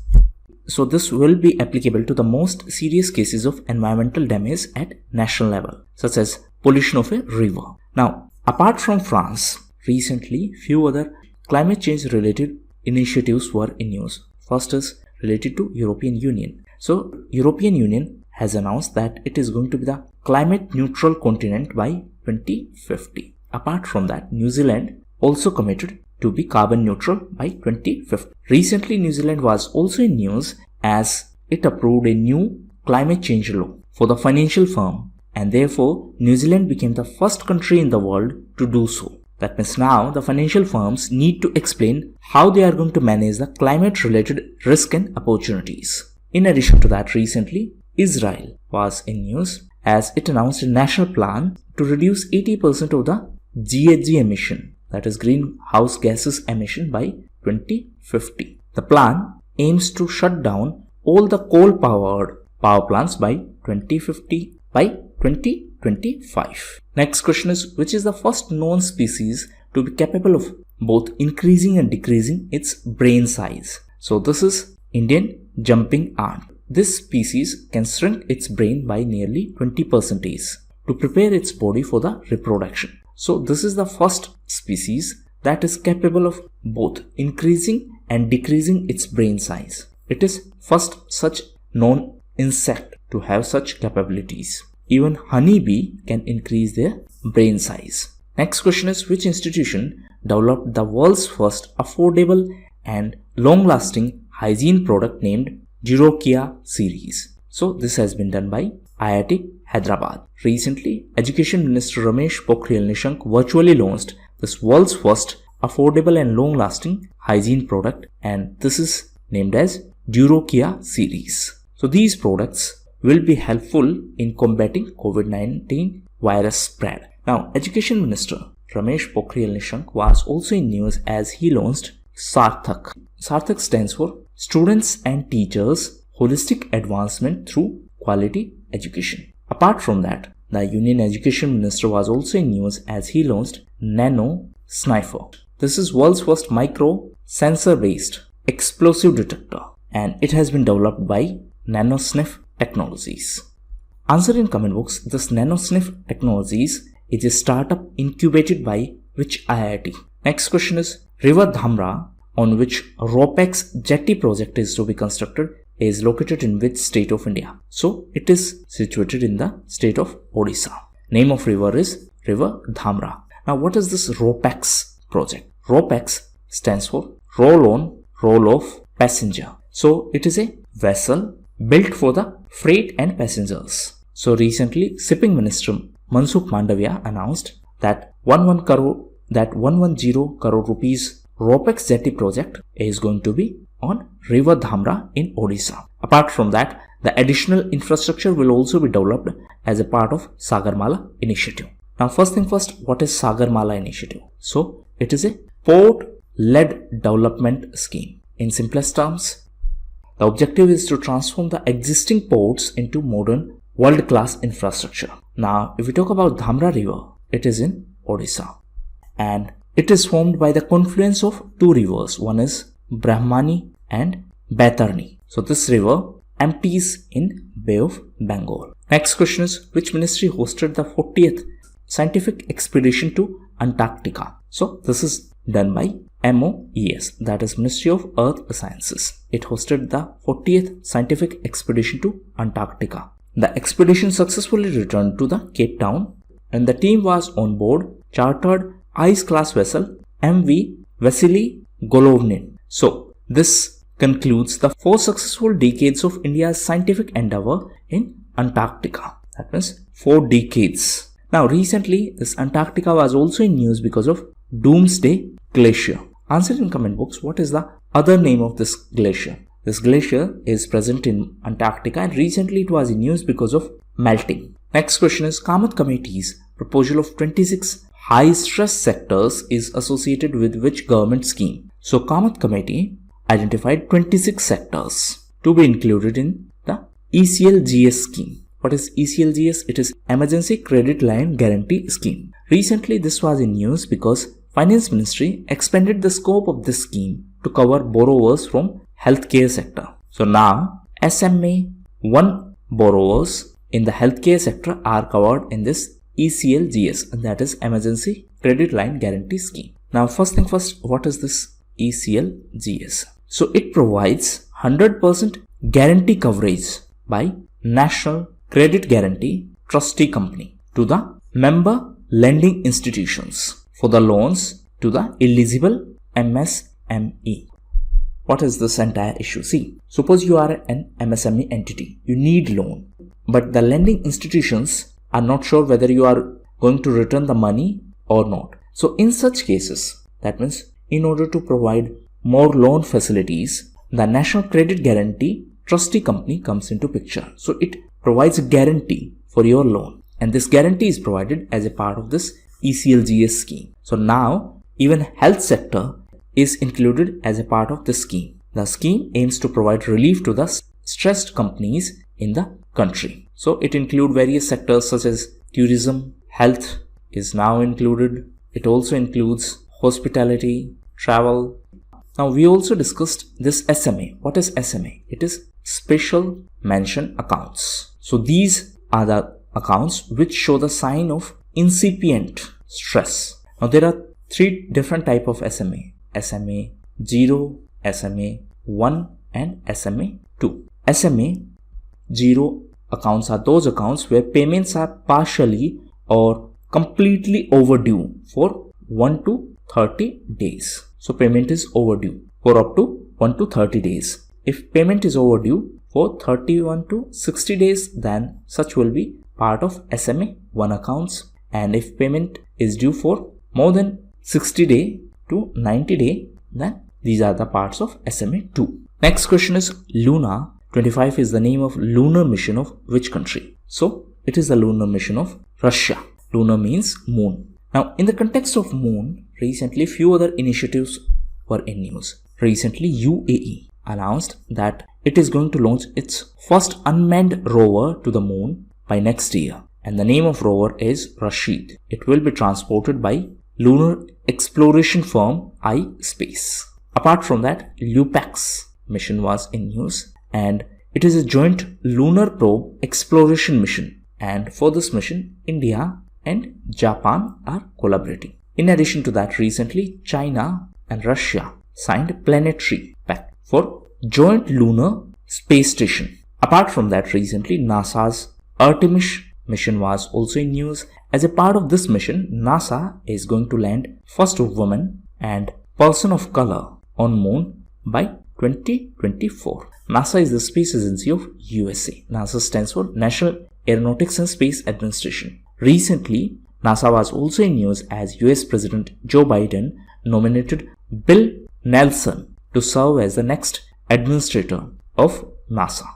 So this will be applicable to the most serious cases of environmental damage at national level, such as pollution of a river. Now, apart from France, recently few other climate change related initiatives were in news. First is related to European Union. So European Union has announced that it is going to be the climate neutral continent by 2050. Apart from that, New Zealand also committed to be carbon neutral by 2050. Recently, New Zealand was also in news as it approved a new climate change law for the financial firm, and therefore New Zealand became the first country in the world to do so. That means now the financial firms need to explain how they are going to manage the climate related risk and opportunities. In addition to that, recently Israel was in news as it announced a national plan to reduce 80% of the GHG emission, that is greenhouse gases emission, by 2050. The plan aims to shut down all the coal-powered power plants by 2050 by 2025. Next question is, which is the first known species to be capable of both increasing and decreasing its brain size? So this is Indian jumping ant. This species can shrink its brain by nearly 20% to prepare its body for the reproduction. So this is the first species that is capable of both increasing and decreasing its brain size. It is first such known insect to have such capabilities. Even honeybee can increase their brain size. Next question is, which institution developed the world's first affordable and long-lasting hygiene product named Durokia series. So this has been done by IIT Hyderabad. Recently, Education Minister Ramesh Pokhriyal Nishank virtually launched this world's first affordable and long-lasting hygiene product, and this is named as Durokia series. So these products will be helpful in combating COVID-19 virus spread. Now, Education Minister Ramesh Pokhriyal Nishank was also in news as he launched Sarthak. Sarthak stands for Students and Teachers Holistic Advancement Through Quality Education. Apart from that, the Union Education Minister was also in news as he launched Nano Sniffer. This is world's first micro sensor based explosive detector, and it has been developed by NanoSniff Technologies. Answer in comment box. This NanoSniff Technologies is a startup incubated by which IIT? Next question is Riverdhamra, on which RoPax jetty project is to be constructed, is located in which state of India? So it is situated in the state of Odisha. Name of river is Riverdhamra. Now what is this RoPax project? RoPax stands for roll on, roll off passenger. So it is a vessel built for the freight and passengers. So recently, Shipping Minister Mansukh Mandavia announced that 110 crore rupees RoPax jetty project is going to be on Riverdhamra in Odisha. Apart from that, the additional infrastructure will also be developed as a part of Sagarmala initiative. Now first thing first, what is Sagarmala initiative? So it is a port-led development scheme. In simplest terms, the objective is to transform the existing ports into modern world-class infrastructure. Now, if we talk about Dhamra River, it is in Odisha, and it is formed by the confluence of two rivers. One is Brahmani and Baitarni. So this river empties in Bay of Bengal. Next question is, which ministry hosted the 40th scientific expedition to Antarctica? So this is done by MOES, that is Ministry of Earth Sciences. It hosted the 40th scientific expedition to Antarctica. The expedition successfully returned to the Cape Town, and the team was on board chartered ice-class vessel MV Vasily Golovnin. So this concludes the 4 successful decades of India's scientific endeavor in Antarctica. That means 4 decades. Now recently, this Antarctica was also in news because of Doomsday Glacier. Answer in comment box, what is the other name of this glacier? This glacier is present in Antarctica, and recently it was in news because of melting. Next question is, Kamath Committee's proposal of 26 high stress sectors is associated with which government scheme? So Kamath Committee identified 26 sectors to be included in the ECLGS scheme. What is ECLGS? It is Emergency Credit Line Guarantee Scheme. Recently this was in news because Finance Ministry expanded the scope of this scheme to cover borrowers from healthcare sector. So now SMA 1 borrowers in the healthcare sector are covered in this ECLGS, and that is Emergency Credit Line Guarantee Scheme. Now first thing first, what is this ECLGS? So it provides 100% guarantee coverage by National Credit Guarantee Trustee Company to the member lending institutions for the loans to the eligible MSME. What is this entire issue? See, suppose you are an MSME entity, you need loan, but the lending institutions are not sure whether you are going to return the money or not. So in such cases, that means in order to provide more loan facilities, the National Credit Guarantee Trustee Company comes into picture. So it provides a guarantee for your loan, and this guarantee is provided as a part of this ECLGS scheme. So now even health sector is included as a part of the scheme. The scheme aims to provide relief to the stressed companies in the country. So it includes various sectors such as tourism, health is now included. It also includes hospitality, travel. Now we also discussed this SMA. What is SMA? It is Special Mention Accounts. So these are the accounts which show the sign of incipient stress. Now there are 3 different types of SMA. SMA 0, SMA 1 and SMA 2. SMA 0 accounts are those accounts where payments are partially or completely overdue for 1 to 30 days. So payment is overdue for up to 1 to 30 days. if payment is overdue for 31 to 60 days, then such will be part of SMA 1 accounts, and if payment is due for more than 60 day to 90 day, then these are the parts of SMA 2. Next question is Luna 25 is the name of lunar mission of which country? So it is the lunar mission of Russia. Lunar means moon. Now in the context of moon, recently few other initiatives were in news. Recently UAE announced that it is going to launch its first unmanned rover to the moon by next year, and the name of rover is Rashid. It will be transported by lunar exploration firm iSpace. Apart from that, LUPAX mission was in news, and it is a joint lunar probe exploration mission, and for this mission India and Japan are collaborating. In addition to that, recently China and Russia signed a planetary pact for joint lunar space station. Apart from that, recently NASA's Artemis mission was also in news. As a part of this mission, NASA is going to land first woman and person of color on moon by 2024. NASA is the space agency of USA. NASA stands for National Aeronautics and Space Administration. Recently, NASA was also in news as US President Joe Biden nominated Bill Nelson to serve as the next administrator of NASA.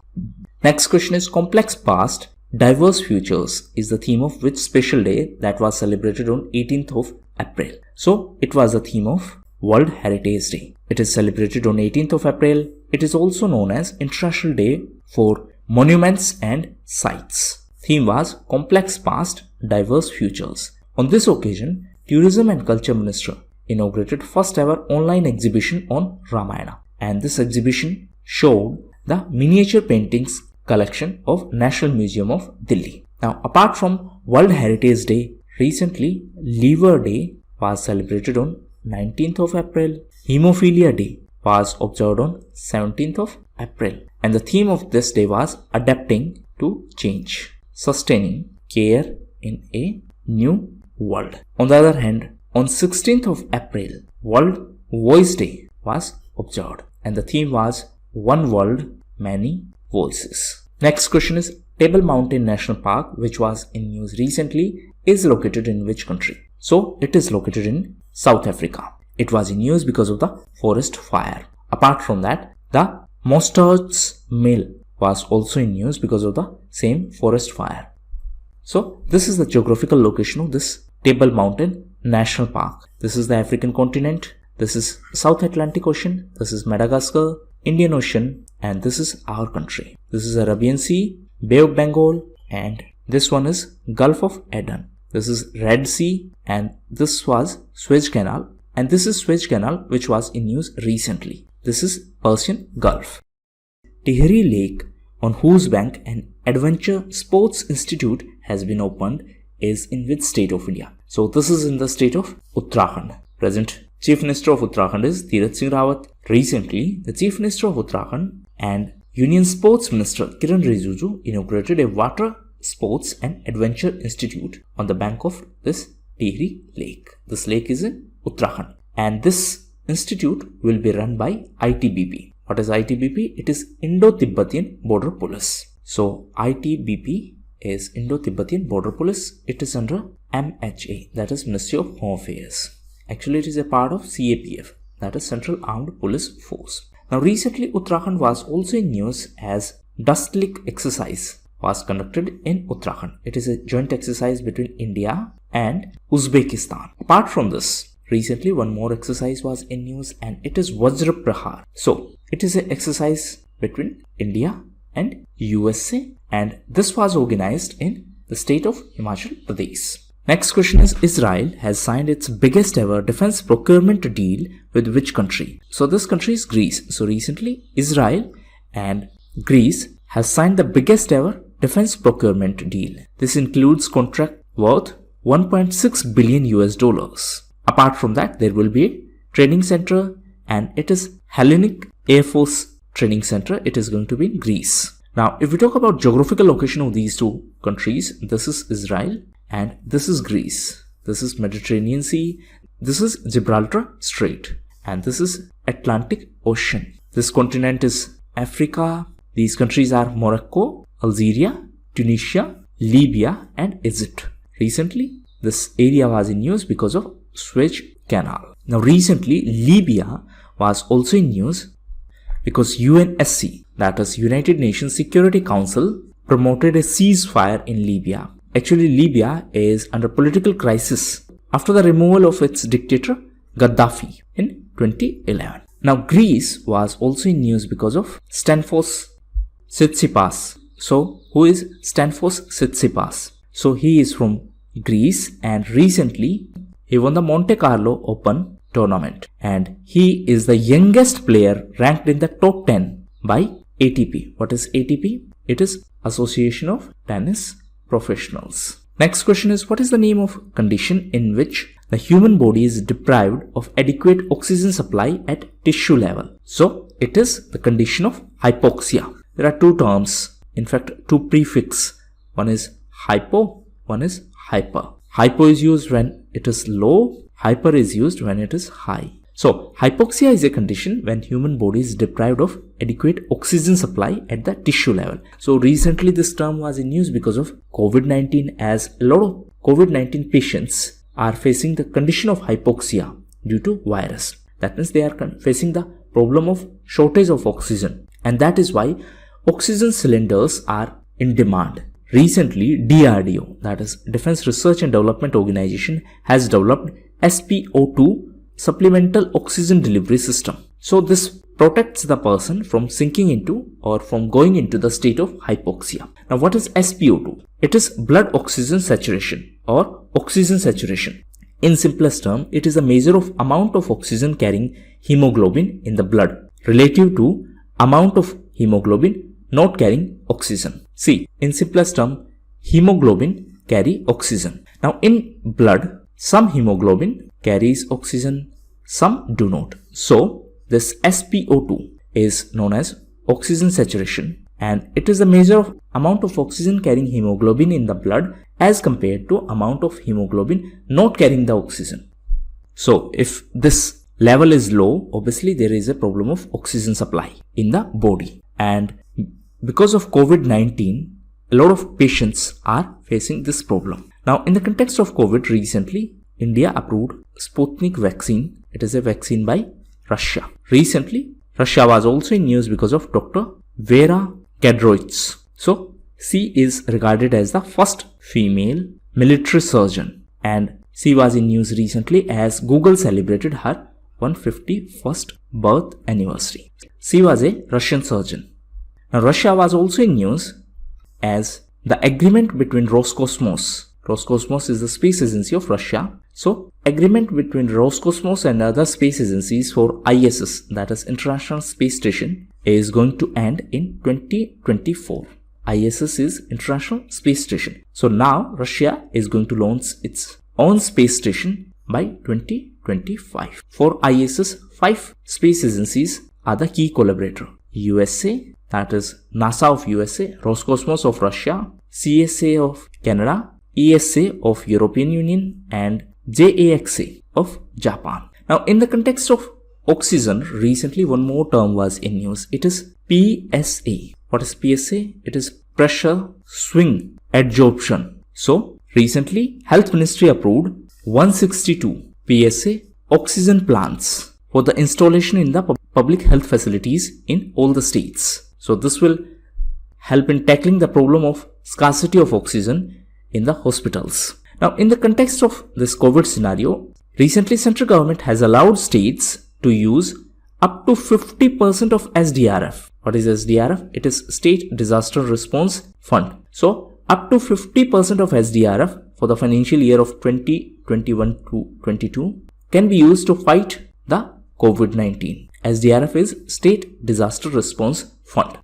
Next question is complex past, diverse futures is the theme of which special day that was celebrated on 18th of April. So it was the theme of World Heritage Day. It is celebrated on 18th of April. It is also known as International Day for Monuments and Sites. Theme was Complex Past, Diverse Futures. On this occasion, Tourism and Culture Minister inaugurated first ever online exhibition on Ramayana, and this exhibition showed the miniature paintings collection of National Museum of Delhi. Now, apart from World Heritage Day, recently Liver Day was celebrated on 19th of April. Hemophilia Day was observed on 17th of April, and the theme of this day was Adapting to Change, Sustaining Care in a New World. On the other hand, on 16th of April, World Voice Day was observed, and the theme was One World, Many Voices. Next question is Table Mountain National Park, which was in news recently, is located in which country? So it is located in South Africa. It was in news because of the forest fire. Apart from that, the Mostards Mill was also in news because of the same forest fire. So this is the geographical location of this Table Mountain National Park. This is the African continent. This is South Atlantic Ocean. This is Madagascar, Indian Ocean, and this is our country. This is Arabian Sea, Bay of Bengal, and this one is Gulf of Aden. This is Red Sea, and this was Suez Canal, and this is Suez Canal which was in news recently. This is Persian Gulf. Tahari Lake, on whose bank an adventure sports institute has been opened, is in which state of India? So this is in the state of Uttarakhand. Present Chief Minister of Uttarakhand is Tirath Singh Rawat. Recently, the Chief Minister of Uttarakhand and Union Sports Minister Kiran Rijiju inaugurated a water sports and adventure institute on the bank of this Tahari Lake. This lake is in Uttarakhand, and this institute will be run by ITBP. What is ITBP? It is Indo-Tibetan Border Police. So ITBP is Indo-Tibetan Border Police. It is under MHA, that is Ministry of Home Affairs. Actually, it is a part of CAPF, that is Central Armed Police Force. Now, recently Uttarakhand was also in news as Dust Lick exercise was conducted in Uttarakhand. It is a joint exercise between India and Uzbekistan. Apart from this, recently one more exercise was in news, and it is Vajra Prahar. So, it is an exercise between India and USA, and this was organized in the state of Himachal Pradesh. Next question is Israel has signed its biggest ever defense procurement deal with which country? So this country is Greece. So recently Israel and Greece have signed the biggest ever defense procurement deal. This includes contract worth 1.6 billion US dollars. Apart from that, there will be a training center, and it is Hellenic Air Force Training Center. It is going to be in Greece. Now, if we talk about geographical location of these two countries, this is Israel and this is Greece. This is Mediterranean Sea. This is Gibraltar Strait, and this is Atlantic Ocean. This continent is Africa. These countries are Morocco, Algeria, Tunisia, Libya and Egypt. Recently, this area was in news because of Suez Canal. Now recently, Libya was also in news because UNSC, that is United Nations Security Council, promoted a ceasefire in Libya. Actually, Libya is under political crisis after the removal of its dictator Gaddafi in 2011. Now Greece was also in news because of Stanfos Tsitsipas. So who is Stanfos Tsitsipas? So he is from Greece and recently he won the Monte Carlo Open tournament and he is the youngest player ranked in the top 10 by ATP. What is ATP? It is Association of Tennis Professionals. Next question is, what is the name of condition in which the human body is deprived of adequate oxygen supply at tissue level? So it is the condition of hypoxia. There are two terms, in fact two prefixes. One is hypo, one is hyper. Hypo is used when it is low, hyper is used when it is high. So hypoxia is a condition when human body is deprived of adequate oxygen supply at the tissue level. So recently this term was in news because of COVID-19, as a lot of COVID-19 patients are facing the condition of hypoxia due to virus. That means they are facing the problem of shortage of oxygen, and that is why oxygen cylinders are in demand. Recently, DRDO, that is Defense Research and Development Organization, has developed SpO2 supplemental oxygen delivery system. So this protects the person from sinking into or from going into the state of hypoxia. Now what is SpO2? It is blood oxygen saturation or oxygen saturation. In simplest term, it is a measure of amount of oxygen carrying hemoglobin in the blood relative to amount of hemoglobin not carrying oxygen. See, in simplest term, hemoglobin carry oxygen. Now in blood, some hemoglobin carries oxygen, some do not. So this SpO2 is known as oxygen saturation, and it is a measure of amount of oxygen carrying hemoglobin in the blood as compared to amount of hemoglobin not carrying the oxygen. So if this level is low, obviously there is a problem of oxygen supply in the body, and because of COVID-19, a lot of patients are facing this problem. Now in the context of COVID, recently India approved Sputnik vaccine. It is a vaccine by Russia. Recently, Russia was also in news because of Dr. Vera Gadroitz. So, she is regarded as the first female military surgeon, and she was in news recently as Google celebrated her 151st birth anniversary. She was a Russian surgeon. Now, Russia was also in news as the agreement between Roscosmos is the space agency of Russia. So, agreement between Roscosmos and other space agencies for ISS, that is International Space Station, is going to end in 2024. ISS is International Space Station. So now Russia is going to launch its own space station by 2025. For ISS, 5 space agencies are the key collaborator. USA, that is NASA of USA, Roscosmos of Russia, CSA of Canada, ESA of European Union, and JAXA of Japan. Now in the context of oxygen, recently one more term was in news. It is PSA. What is PSA? It is pressure swing adsorption. So recently Health Ministry approved 162 PSA oxygen plants for the installation in the public health facilities in all the states. So this will help in tackling the problem of scarcity of oxygen in the hospitals. Now in the context of this COVID scenario, recently central government has allowed states to use up to 50% of SDRF. What is SDRF? It is State Disaster Response Fund. So up to 50% of SDRF for the financial year of 2021 to 22 can be used to fight the COVID-19. SDRF is State Disaster Response Fund.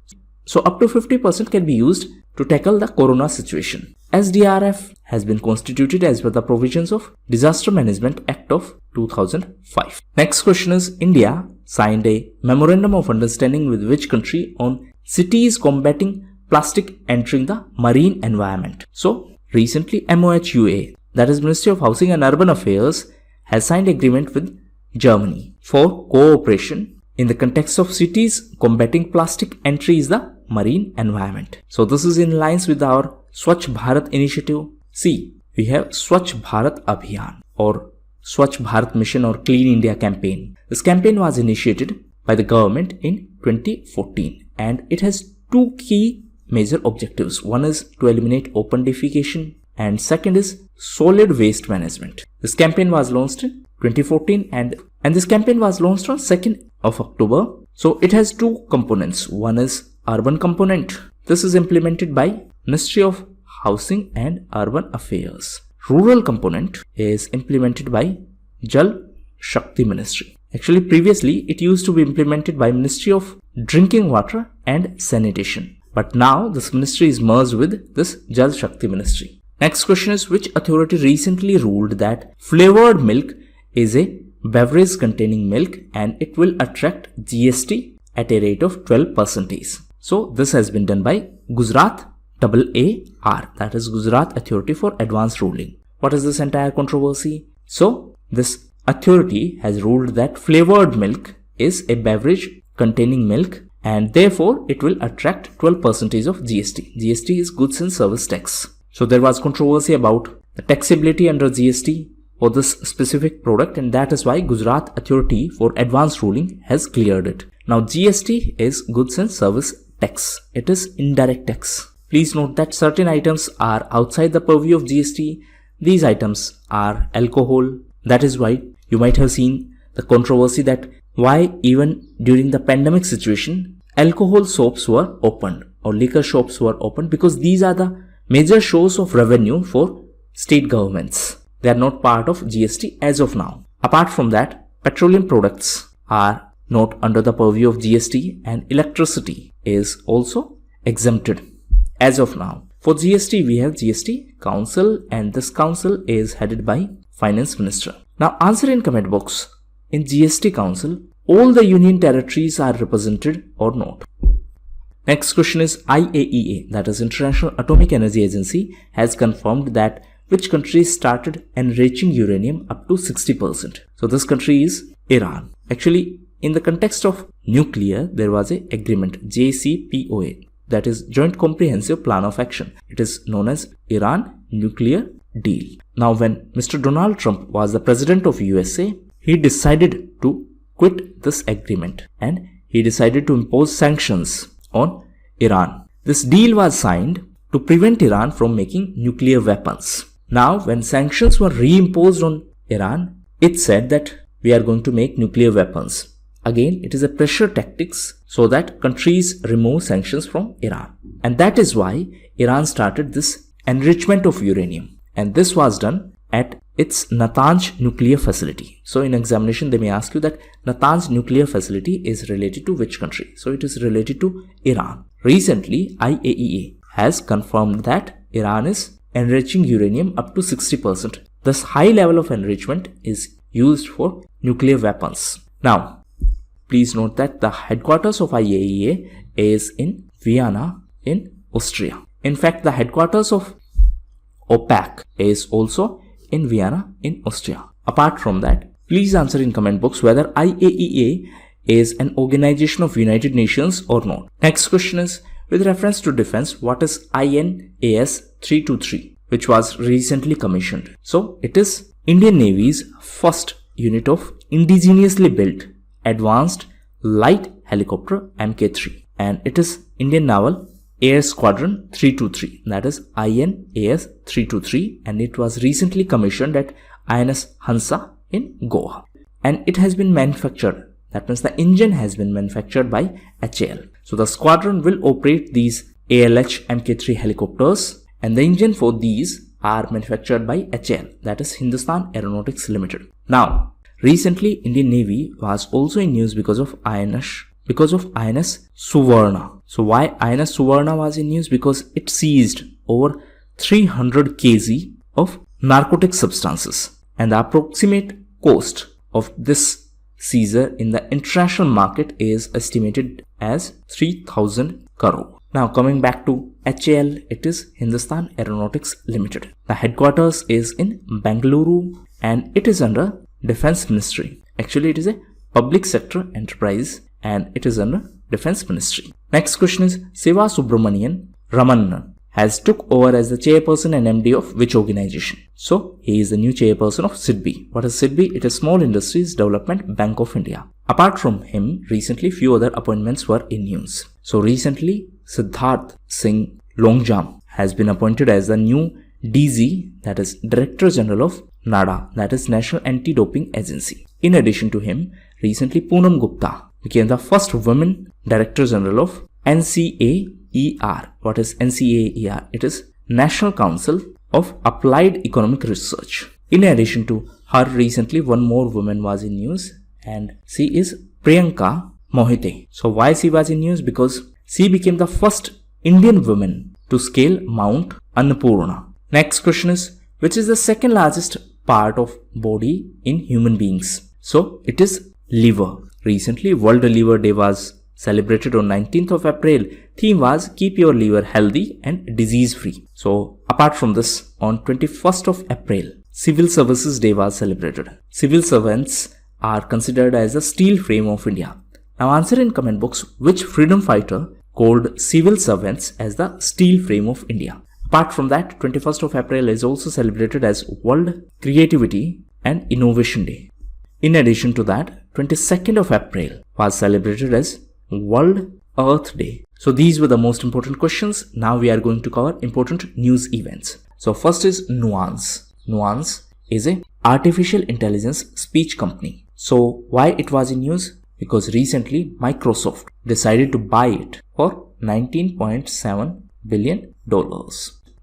So up to 50% can be used to tackle the corona situation. SDRF has been constituted as per the provisions of Disaster Management Act of 2005. Next question is, India signed a Memorandum of Understanding with which country on cities combating plastic entering the marine environment? So recently MOHUA, that is Ministry of Housing and Urban Affairs, has signed agreement with Germany for cooperation in the context of cities, combating plastic entry is the marine environment. So this is in lines with our Swachh Bharat initiative. See, we have Swachh Bharat Abhiyan or Swachh Bharat Mission or Clean India campaign. This campaign was initiated by the government in 2014 and it has two key major objectives. One is to eliminate open defecation and second is solid waste management. This campaign was launched in 2014 and this campaign was launched on 2nd of October. So it has two components. One is urban component. This is implemented by Ministry of Housing and Urban Affairs. Rural component is implemented by Jal Shakti Ministry. Actually, previously it used to be implemented by Ministry of Drinking Water and Sanitation. But now this ministry is merged with this Jal Shakti Ministry. Next question is, which authority recently ruled that flavored milk is a beverage containing milk and it will attract GST at a rate of 12%. So this has been done by Gujarat AAR, that is Gujarat Authority for Advanced Ruling. What is this entire controversy? So this authority has ruled that flavored milk is a beverage containing milk and therefore it will attract 12% of GST. GST is goods and service tax. So there was controversy about the taxability under GST for this specific product and that is why Gujarat Authority for Advanced Ruling has cleared it. Now GST is goods and service tax. It is indirect tax. Please note that certain items are outside the purview of GST. These items are alcohol. That is why you might have seen the controversy that why even during the pandemic situation, alcohol shops were opened or liquor shops were opened, because these are the major source of revenue for state governments. They are not part of GST as of now. Apart from that, petroleum products are not under the purview of GST and electricity is also exempted as of now. For GST, we have GST Council and this council is headed by Finance Minister. Now answer in comment box. In GST Council, all the union territories are represented or not? Next question is, IAEA, that is International Atomic Energy Agency, has confirmed that which country started enriching uranium up to 60%. So this country is Iran. Actually, in the context of nuclear, there was an agreement, JCPOA, that is Joint Comprehensive Plan of Action. It is known as Iran Nuclear Deal. Now, when Mr. Donald Trump was the president of USA, he decided to quit this agreement and he decided to impose sanctions on Iran. This deal was signed to prevent Iran from making nuclear weapons. Now, when sanctions were reimposed on Iran, it said that we are going to make nuclear weapons. Again, it is a pressure tactics so that countries remove sanctions from Iran. And that is why Iran started this enrichment of uranium. And this was done at its Natanz nuclear facility. So in examination, they may ask you that Natanz nuclear facility is related to which country? So it is related to Iran. Recently, IAEA has confirmed that Iran is enriching uranium up to 60%. This high level of enrichment is used for nuclear weapons. Now, please note that the headquarters of IAEA is in Vienna in Austria. In fact, the headquarters of OPEC is also in Vienna in Austria. Apart from that, please answer in comment box whether IAEA is an organization of United Nations or not. Next question is, with reference to defense, what is INAS 323, which was recently commissioned? So it is Indian Navy's first unit of indigenously built advanced light helicopter Mk3, and it is Indian Naval Air Squadron 323, that is INAS 323, and it was recently commissioned at INS Hansa in Goa, and it has been manufactured. That means the engine has been manufactured by HAL. So the squadron will operate these ALH Mk3 helicopters, and the engine for these are manufactured by HAL, that is Hindustan Aeronautics Limited. Now, recently Indian Navy was also in news because of INS Suvarna. So why INS Suvarna was in news? Because it seized over 300 kg of narcotic substances, and the approximate cost of this seizure in the international market is estimated as 3,000 crore. Now coming back to HAL, it is Hindustan Aeronautics Limited. The headquarters is in Bengaluru and it is under Defense Ministry. Actually, it is a public sector enterprise and it is under Defense Ministry. Next question is Siva Subramanian Ramanan has took over as the chairperson and MD of which organization? So he is the new chairperson of SIDBI. What is SIDBI? It is Small Industries Development Bank of India. Apart from him, recently few other appointments were in news. So recently Siddharth Singh Longjam has been appointed as the new DG, that is Director General of NADA, that is National Anti-Doping Agency. In addition to him, recently Poonam Gupta became the first woman Director General of NCAER. What is NCAER? It is National Council of Applied Economic Research. In addition to her, recently one more woman was in news and she is Priyanka Mohite. So why she was in news? Because she became the first Indian woman to scale Mount Annapurna. Next question is, which is the second largest part of body in human beings? So it is liver. Recently World Liver Day was celebrated on 19th of April. Theme was keep your liver healthy and disease free. So apart from this, on 21st of April, Civil Services Day was celebrated. Civil servants are considered as the steel frame of India. Now answer in comment box which freedom fighter called civil servants as the steel frame of India. Apart from that, 21st of April is also celebrated as World Creativity and Innovation Day. In addition to that, 22nd of April was celebrated as World Earth Day. So these were the most important questions. Now we are going to cover important news events. So first is Nuance. Nuance is a artificial intelligence speech company. So why it was in news? Because recently Microsoft decided to buy it for $19.7 billion.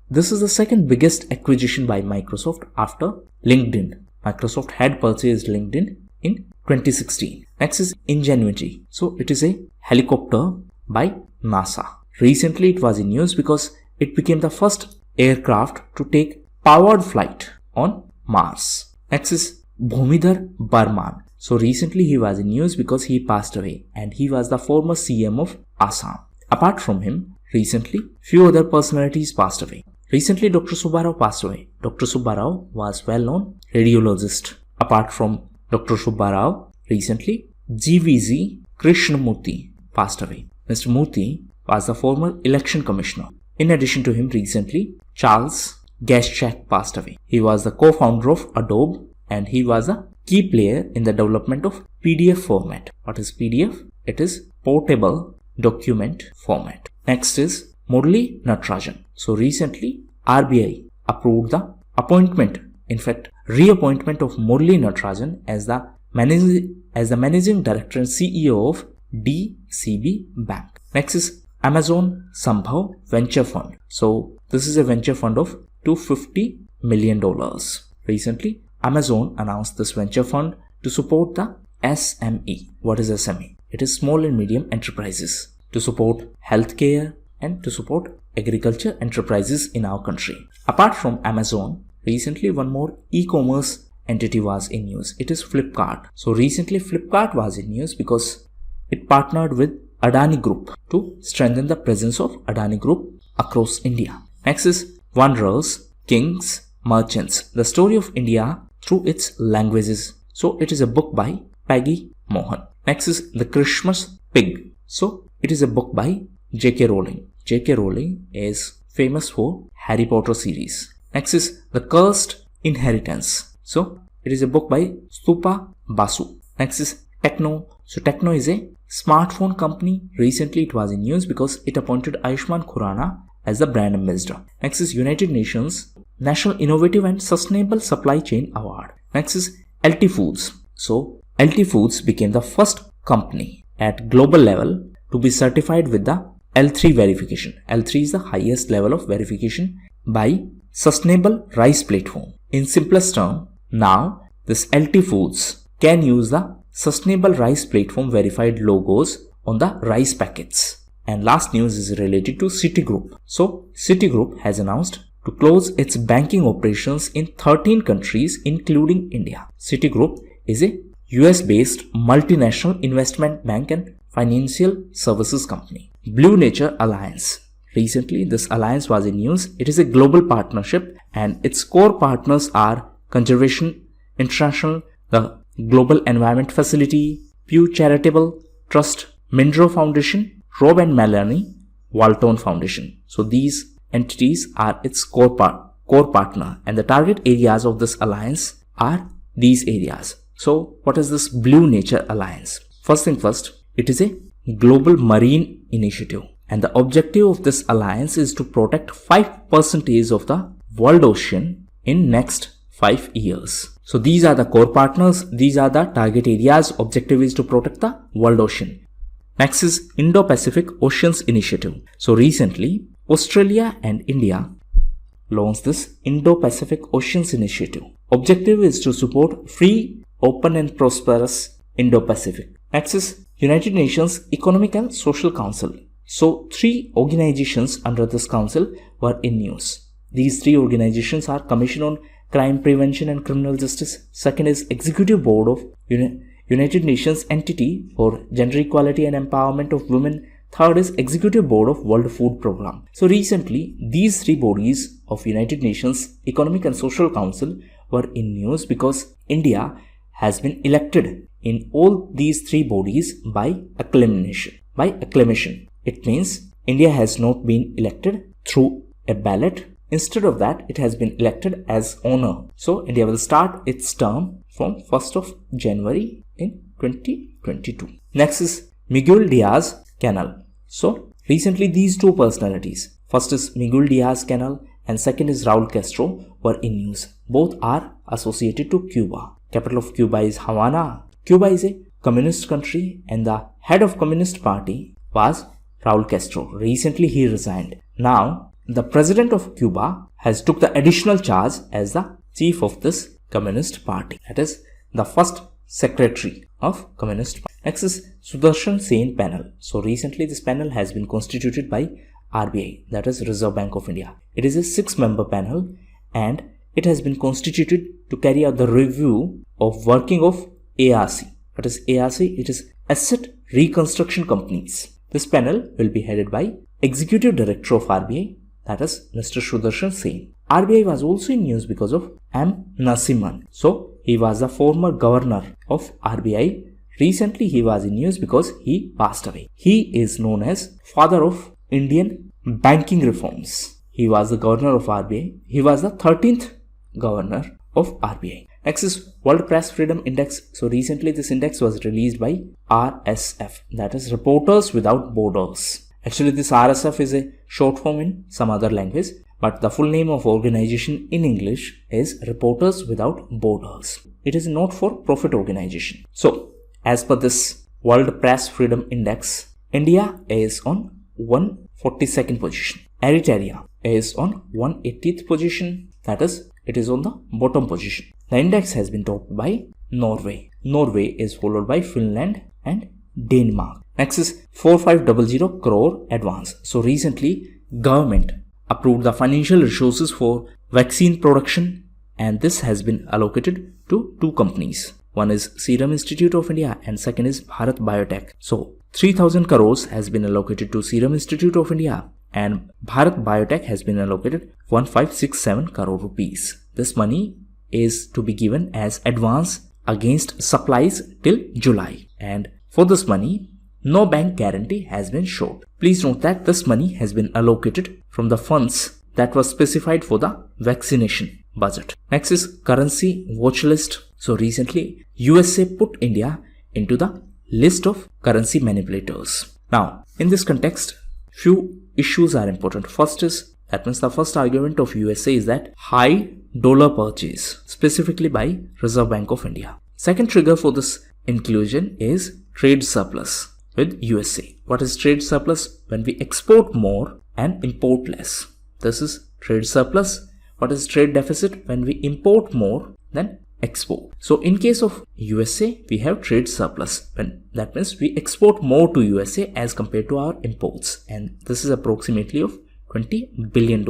This is the second biggest acquisition by Microsoft after LinkedIn. Microsoft had purchased LinkedIn in 2016. Next is Ingenuity. So it is a helicopter by NASA. Recently it was in news because it became the first aircraft to take powered flight on Mars. Next is Bhumidhar Barman. So recently he was in news because he passed away and he was the former CM of Assam. Apart from him, recently few other personalities passed away. Recently Dr. Subbarao passed away. Dr. Subbarao was well-known radiologist. Apart from Dr. Subbarao, recently GVZ Krishnamurthy passed away. Mr. Murthy was the former election commissioner. In addition to him, recently Charles Gaschak passed away. He was the co-founder of Adobe and he was a key player in the development of PDF format. What is PDF? It is portable document format. Next is Murli Natarajan. So recently RBI approved the appointment, in fact reappointment of Murli Natarajan as the managing director and CEO of DCB Bank. Next is Amazon Sambhav Venture Fund. So this is a venture fund of $250 million. Recently Amazon announced this venture fund to support the SME. What is SME? It is small and medium enterprises, to support healthcare and to support agriculture enterprises in our country. Apart from Amazon, recently one more e-commerce entity was in news. It is Flipkart. So recently Flipkart was in news because it partnered with Adani Group to strengthen the presence of Adani Group across India. Next is Wanderers, Kings, Merchants, the story of India through its languages. So it is a book by Peggy Mohan. Next is The Christmas Pig. So it is a book by J.K. Rowling. J.K. Rowling is famous for Harry Potter series. Next is The Cursed Inheritance. So it is a book by Stupa Basu. Next is Techno. So Techno is a smartphone company. Recently it was in news because it appointed Ayushmann Khurrana as the brand ambassador. Next is United Nations National Innovative and Sustainable Supply Chain Award. Next is LT Foods. So LT Foods became the first company at global level to be certified with the L3 verification. L3 is the highest level of verification by Sustainable Rice Platform. In simplest term, now this LT Foods can use the Sustainable Rice Platform verified logos on the rice packets. And last news is related to Citigroup. So Citigroup has announced to close its banking operations in 13 countries including India. Citigroup is a US-based multinational investment bank and financial services company. Blue Nature Alliance. Recently this alliance was in news. It is a global partnership and its core partners are Conservation International, the Global Environment Facility, Pew Charitable Trust, Mindro Foundation, Rob and Melanie Walton Foundation. So these entities are its core partner, and the target areas of this alliance are these areas. So what is this Blue Nature Alliance? First thing first, it is a global marine initiative, and the objective of this alliance is to protect 5% of the world ocean in next 5 years. So these are the core partners, these are the target areas. Objective is to protect the world ocean. Next is Indo-Pacific Oceans Initiative. So recently, Australia and India launched this Indo-Pacific Oceans Initiative. Objective is to support free, open and prosperous Indo-Pacific. Next is United Nations Economic and Social Council. So 3 organizations under this council were in news. These 3 organizations are Commission on Crime Prevention and Criminal Justice. Second is Executive Board of United Nations Entity for Gender Equality and Empowerment of Women. Third is Executive Board of World Food Program. So recently, these 3 bodies of United Nations Economic and Social Council were in news because India has been elected in all these 3 bodies by acclamation. It means India has not been elected through a ballot. Instead of that, it has been elected as honor. So India will start its term from 1st of January in 2022. Next is Miguel Diaz-Canel. So recently these 2 personalities, first is Miguel Diaz-Canel and second is Raul Castro, were in news. Both are associated to Cuba. Capital of Cuba is Havana. Cuba is a communist country and the head of Communist Party was Raul Castro. Recently he resigned. Now the president of Cuba has took the additional charge as the chief of this Communist Party. That is the first secretary of Communist Party. Next is Sudarshan Sen panel. So recently this panel has been constituted by RBI, that is Reserve Bank of India. It is a 6-member panel and it has been constituted to carry out the review of working of ARC. That is ARC, it is Asset Reconstruction Companies. This panel will be headed by Executive Director of RBI, that is Mr. Sudarshan Sen. RBI was also in news because of M. Narasimhan. So he was the former governor of RBI. Recently he was in news because he passed away. He is known as father of Indian banking reforms. He was the governor of RBI. He was the 13th governor of RBI. Next is World Press Freedom Index. So recently this index was released by RSF, that is Reporters Without Borders. Actually this RSF is a short form in some other language, but the full name of organization in English is Reporters Without Borders. It is a not-for-profit organization. So as per this World Press Freedom Index, India is on 142nd position. Eritrea is on 180th position. That is, it is on the bottom position. The index has been topped by Norway. Norway is followed by Finland and Denmark. Next is 4500 crore advance. So recently, government approved the financial resources for vaccine production and this has been allocated to 2 companies. One is Serum Institute of India and second is Bharat Biotech. So 3000 crores has been allocated to Serum Institute of India and Bharat Biotech has been allocated 1567 crore rupees. This money is to be given as advance against supplies till July, and for this money no bank guarantee has been showed. Please note that this money has been allocated from the funds that was specified for the vaccination budget. Next is currency watch list. So recently USA put India into the list of currency manipulators. Now in this context, few issues are important. First is, that means the first argument of USA is that high dollar purchase, specifically by Reserve Bank of India. Second trigger for this inclusion is trade surplus with USA. What is trade surplus? When we export more and import less. This is trade surplus. What is trade deficit? When we import more than export. So in case of USA, we have trade surplus. That means we export more to USA as compared to our imports, and this is approximately of $20 billion.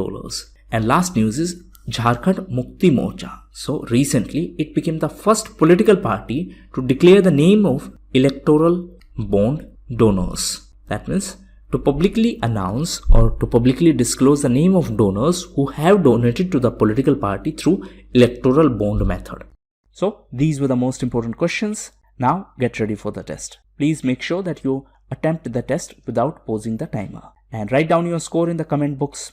And last news is Jharkhand Mukti Morcha. So recently it became the first political party to declare the name of electoral bond donors. That means to publicly announce or to publicly disclose the name of donors who have donated to the political party through electoral bond method. So these were the most important questions. Now get ready for the test. Please make sure that you attempt the test without pausing the timer. And write down your score in the comment box.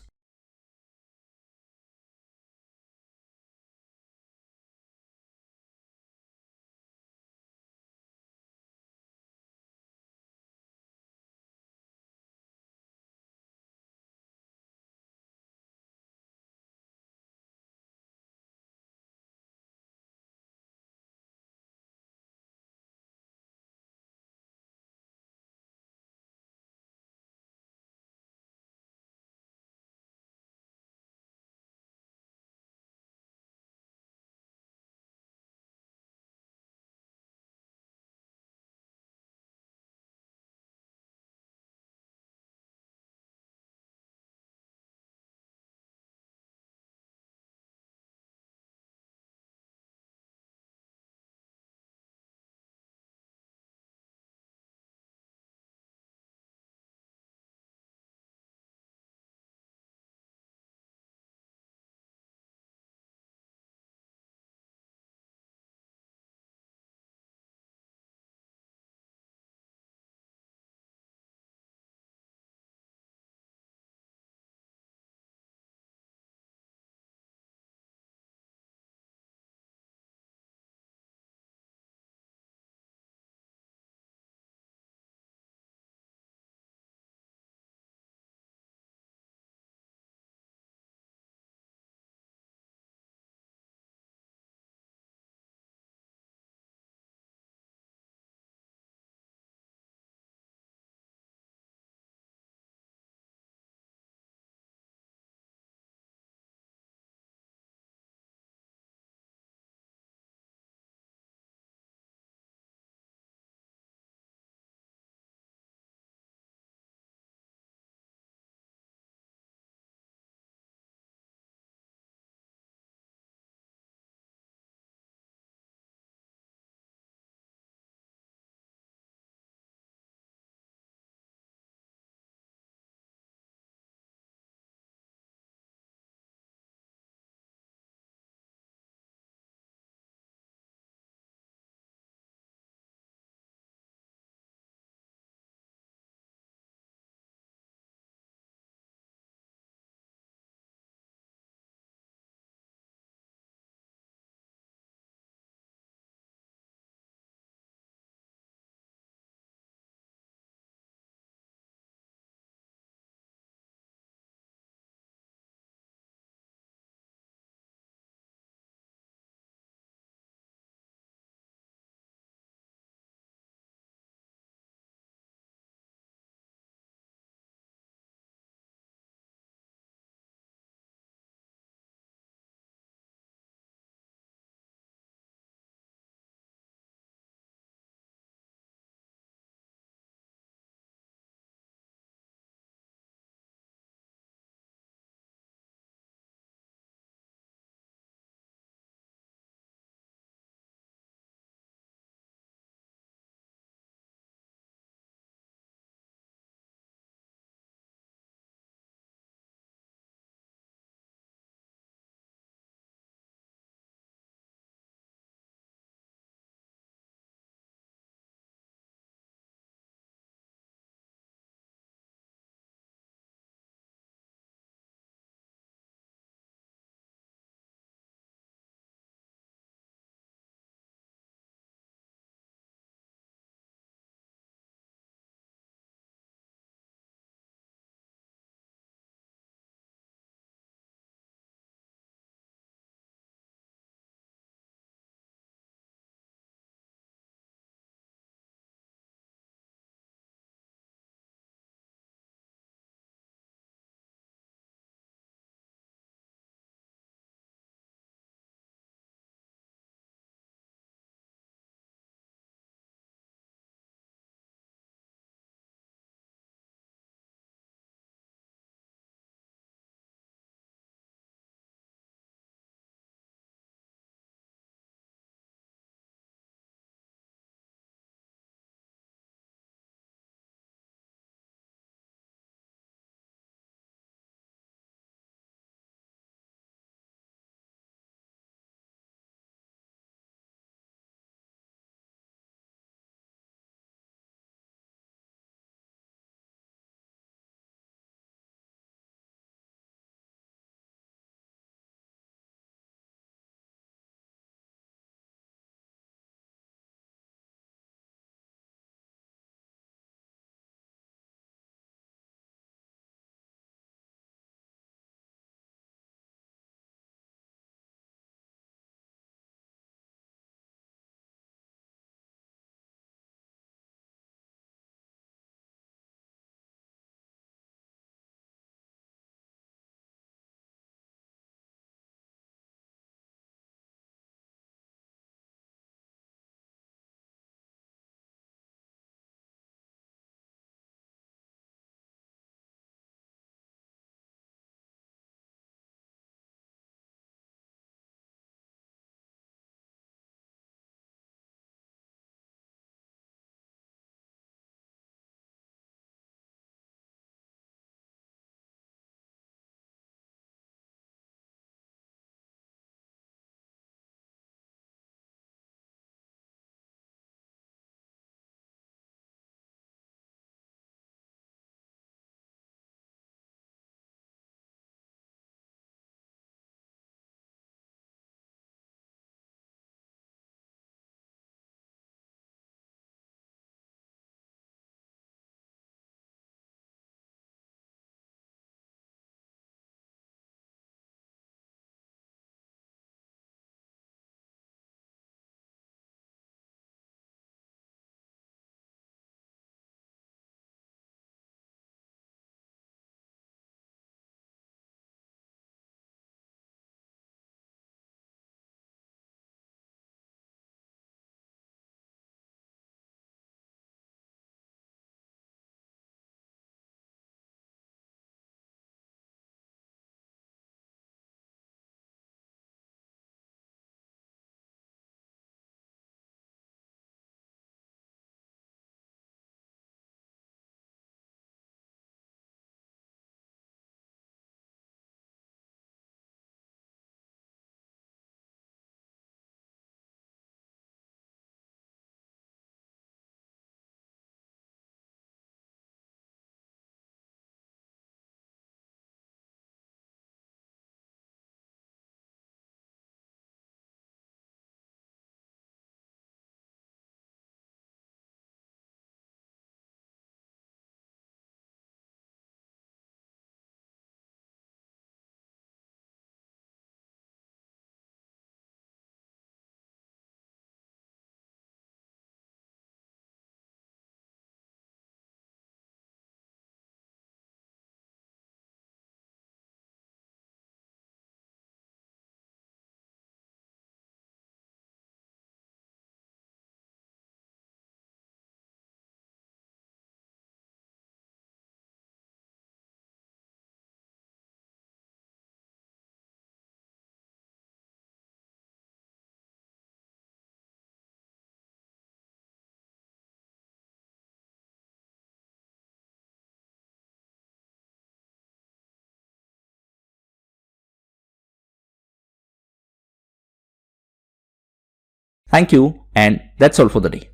Thank you, and that's all for the day.